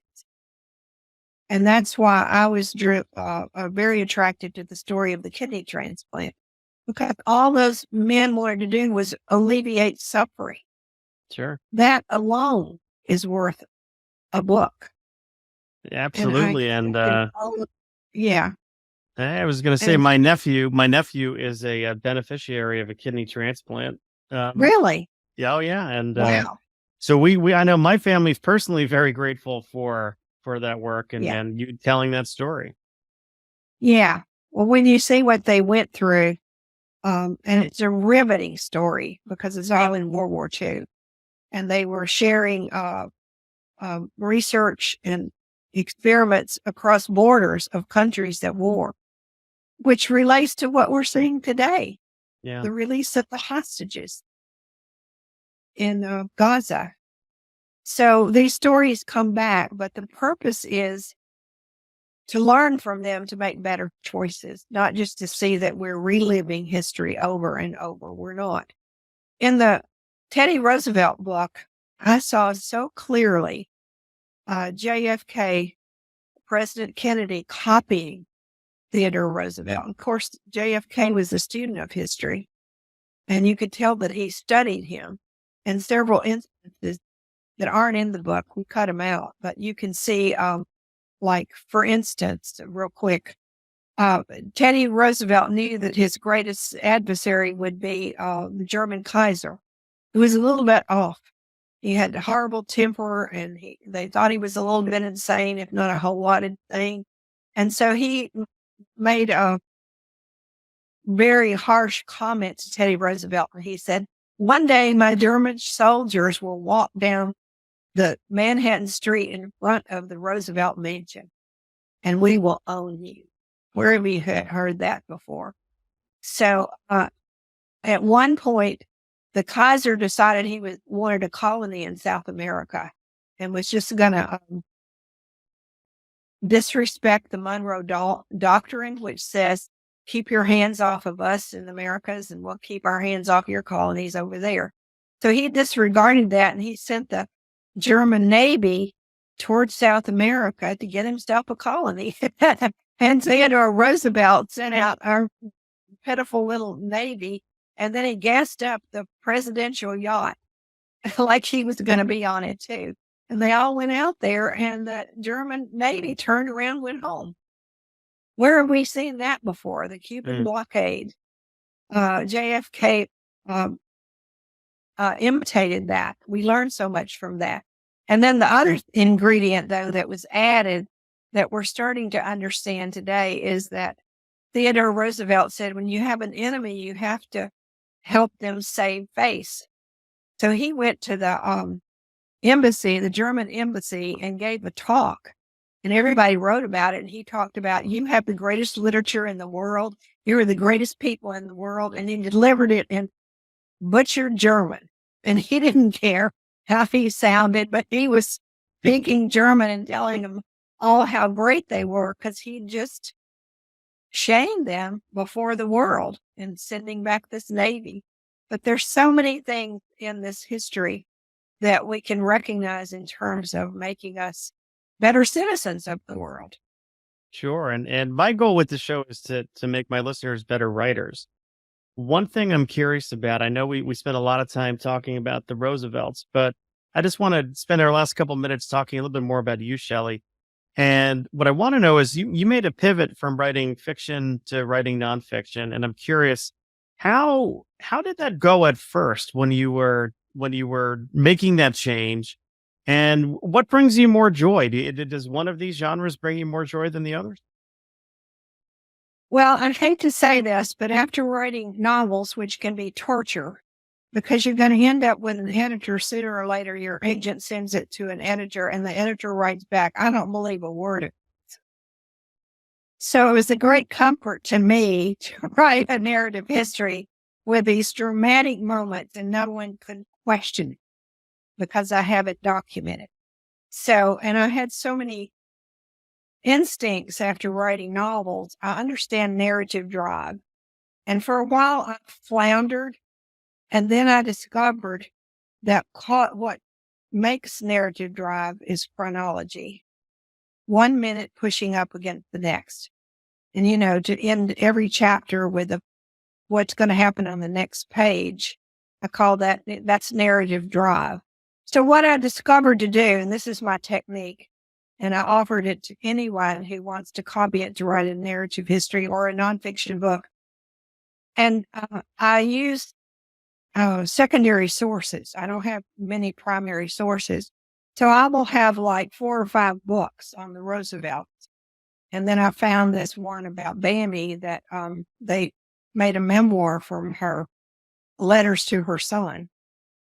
And that's why I was very attracted to the story of the kidney transplant, because all those men wanted to do was alleviate suffering. Sure. That alone is worth a book. Absolutely. Yeah. I was going to say, And my nephew is a beneficiary of a kidney transplant. really? Yeah. Oh yeah. And Wow. so I know my family's personally very grateful for that work Yeah. and you telling that story. Yeah. Well, when you see what they went through, and it's a riveting story because it's all in World War II, and they were sharing research and experiments across borders of countries that war, which relates to what we're seeing today, Yeah. the release of the hostages in Gaza. So these stories come back, but the purpose is to learn from them to make better choices, not just to see that we're reliving history over and over. We're not. In the Teddy Roosevelt book, I saw so clearly JFK, President Kennedy, copying Theodore Roosevelt. Of course, JFK was a student of history, and you could tell that he studied him. And several instances that aren't in the book, we cut them out, but you can see, like, for instance, real quick, Teddy Roosevelt knew that his greatest adversary would be the German Kaiser, who was a little bit off. He had a horrible temper, and they thought he was a little bit insane, if not a whole lot insane. And so he made a very harsh comment to Teddy Roosevelt. He said, "One day my German soldiers will walk down the Manhattan street in front of the Roosevelt Mansion, and we will own you." Where have you heard that before? So at one point, the Kaiser decided he wanted a colony in South America and was just going to disrespect the Monroe Doctrine, which says, keep your hands off of us in the Americas and we'll keep our hands off your colonies over there. So he disregarded that, and he sent the German Navy towards South America to get himself a colony. And Theodore Roosevelt sent out our pitiful little Navy, and then he gassed up the presidential yacht like he was going to be on it too. And they all went out there, and the German Navy turned around and went home. Where have we seen that before? The Cuban blockade. JFK imitated that. We learned so much from that. And then the other ingredient, though, that was added that we're starting to understand today is that Theodore Roosevelt said, when you have an enemy, you have to help them save face. So he went to the embassy, the German embassy, and gave a talk. And everybody wrote about it. And he talked about, you have the greatest literature in the world. You are the greatest people in the world. And he delivered it in butchered German. And he didn't care how he sounded, but he was speaking German and telling them all how great they were, because he just shamed them before the world and sending back this Navy. But there's so many things in this history that we can recognize in terms of making us better citizens of the world. Sure. And my goal with the show is to make my listeners better writers. One thing I'm curious about, I know we spent a lot of time talking about the Roosevelts, but I just want to spend our last couple minutes talking a little bit more about you, Shelley. And what I want to know is you made a pivot from writing fiction to writing nonfiction. And I'm curious, how did that go at first when you were making that change? And what brings you more joy? Does one of these genres bring you more joy than the others? Well, I hate to say this, but after writing novels, which can be torture, because you're going to end up with an editor sooner or later. Your agent sends it to an editor and the editor writes back, I don't believe a word of it. So it was a great comfort to me to write a narrative history with these dramatic moments and no one could question it because I have it documented. So, and I had so many instincts after writing novels. I understand narrative drive. And for a while I floundered. And then I discovered that what makes narrative drive is chronology. 1 minute pushing up against the next. And, to end every chapter with what's going to happen on the next page, I call that's narrative drive. So what I discovered to do, and this is my technique, and I offered it to anyone who wants to copy it to write a narrative history or a nonfiction book. And I use secondary sources. I don't have many primary sources. So I will have like 4 or 5 books on the Roosevelt. And then I found this one about Bambi that they made a memoir from her letters to her son.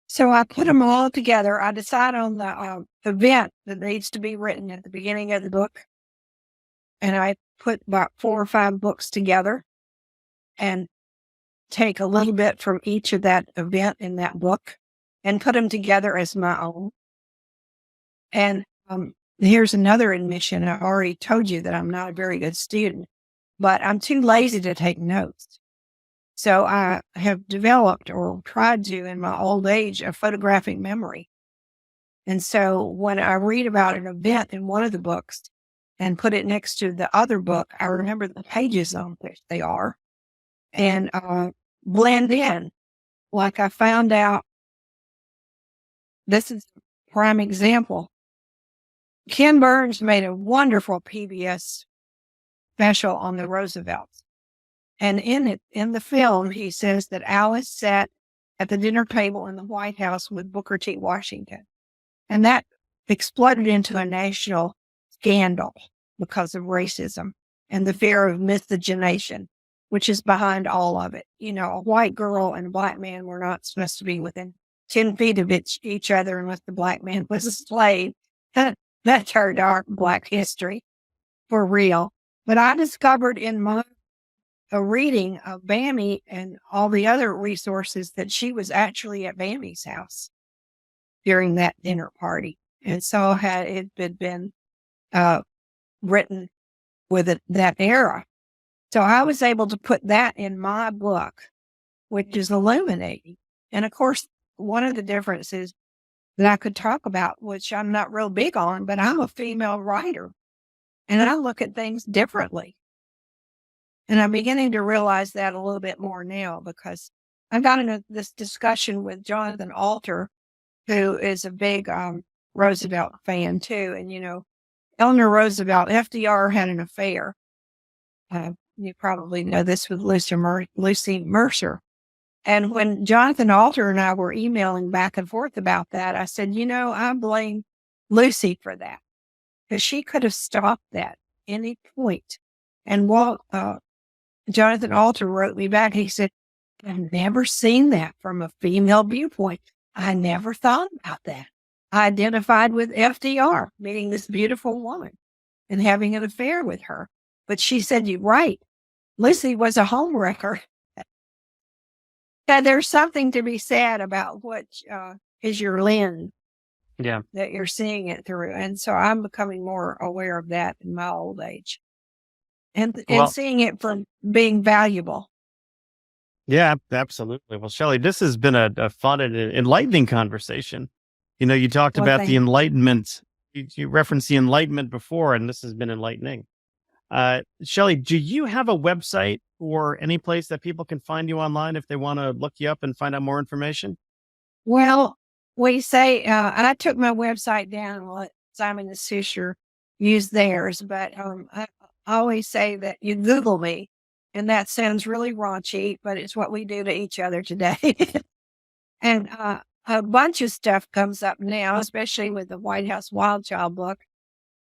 So I put them all together. I decide on the event that needs to be written at the beginning of the book. And I put about 4 or 5 books together and take a little bit from each of that event in that book and put them together as my own. And here's another admission. I already told you that I'm not a very good student, but I'm too lazy to take notes. So I have developed or tried to in my old age a photographic memory. And so when I read about an event in one of the books and put it next to the other book, I remember the pages on which they are and blend in. Like I found out, this is a prime example. Ken Burns made a wonderful PBS special on the Roosevelts. And in the film, he says that Alice sat at the dinner table in the White House with Booker T. Washington. And that exploded into a national scandal because of racism and the fear of miscegenation, which is behind all of it. A white girl and a black man were not supposed to be within 10 feet of each other unless the black man was a slave. That's our dark black history for real. But I discovered in my reading of Bambi and all the other resources that she was actually at Bambi's house during that dinner party. And so had it been written with that era. So I was able to put that in my book, which is illuminating. And of course, one of the differences that I could talk about, which I'm not real big on, but I'm a female writer and I look at things differently. And I'm beginning to realize that a little bit more now because I got into this discussion with Jonathan Alter, who is a big Roosevelt fan too. And, Eleanor Roosevelt, FDR had an affair. You probably know this with Lucy Mercer. And when Jonathan Alter and I were emailing back and forth about that, I said, I blame Lucy for that because she could have stopped that any point. And Jonathan Alter wrote me back. He said, I've never seen that from a female viewpoint. I never thought about that. I identified with FDR, meeting this beautiful woman and having an affair with her. But she said, you're right. Lucy was a homewrecker. There's something to be said about what is your lens that you're seeing it through. And so I'm becoming more aware of that in my old age and seeing it from being valuable. Yeah, absolutely. Well, Shelley, this has been a fun and enlightening conversation. You talked about the Enlightenment. You referenced the Enlightenment before, and this has been enlightening. Shelley, do you have a website or any place that people can find you online if they want to look you up and find out more information? Well, we say, I took my website down and let Simon and Susher use theirs, but I always say that you Google me, and that sounds really raunchy, but it's what we do to each other today. And a bunch of stuff comes up now, especially with the White House Wild Child book.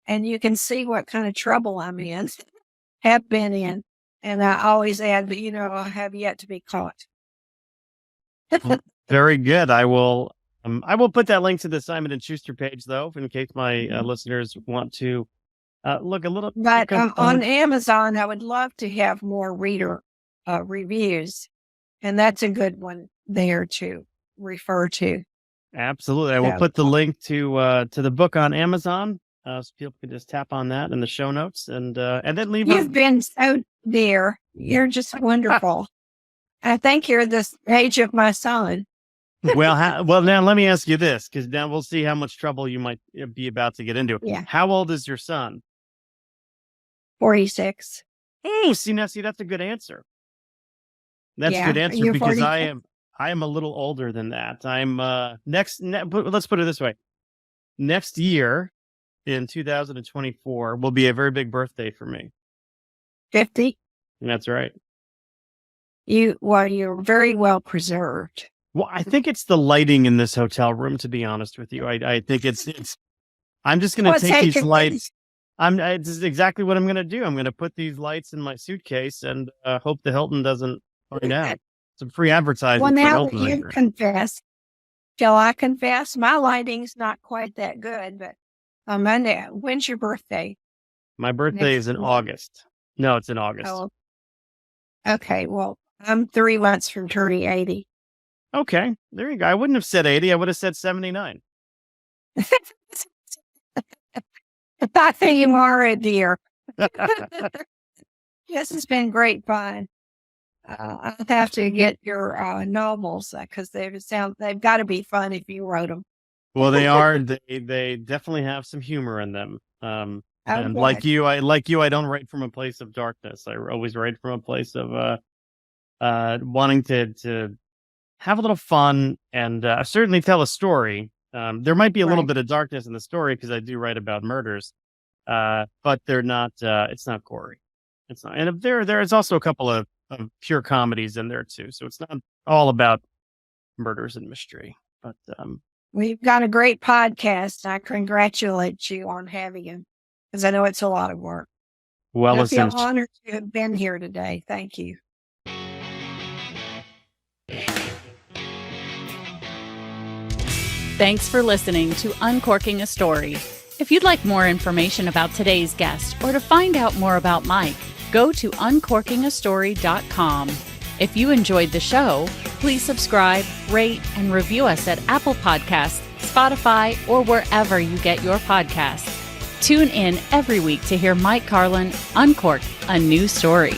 And you can see what kind of trouble I'm in, have been in. And I always add, but I have yet to be caught. Very good. I will put that link to the Simon & Schuster page, though, in case my listeners want to look a little. But on Amazon, I would love to have more reader reviews, and that's a good one there to refer to. Absolutely. I will put the link to the book on Amazon, so people can just tap on that in the show notes, and then leave. You've been so dear. You're just wonderful. I think you're the age of my son. Well, now let me ask you this, because now we'll see how much trouble you might be about to get into. Yeah. How old is your son? 46. Oh, see, that's a good answer. That's a good answer You're because 46? I am a little older than that. I'm let's put it this way. Next year in 2024 will be a very big birthday for me. 50? That's right. You're very well preserved. Well, I think it's the lighting in this hotel room, to be honest with you. I think it's I'm just going to take these lights. This is exactly what I'm going to do. I'm going to put these lights in my suitcase and hope the Hilton doesn't find out. Some free advertising. Well, now for that you confess, shall I confess? My lighting's not quite that good, but on Monday, when's your birthday? My birthday is in August. No, it's in August. Oh, okay. Well, I'm 3 months from turning 80. Okay, there you go. I wouldn't have said 80. I would have said 79. I think you are a dear. This has been great fun. I'll have to get your novels because they've got to be fun if you wrote them. Well, they are. They definitely have some humor in them. And like you, I don't write from a place of darkness. I always write from a place of wanting to have a little fun and certainly tell a story. There might be a little bit of darkness in the story because I do write about murders, but they're not. It's not gory. It's not. And there's also a couple of pure comedies in there too. So it's not all about murders and mystery. But we've got a great podcast. I congratulate you on having it because I know it's a lot of work. Well, I feel honored to have been here today. Thank you. Thanks for listening to Uncorking a Story. If you'd like more information about today's guest or to find out more about Mike, go to uncorkingastory.com. If you enjoyed the show, please subscribe, rate, and review us at Apple Podcasts, Spotify, or wherever you get your podcasts. Tune in every week to hear Mike Carlin uncork a new story.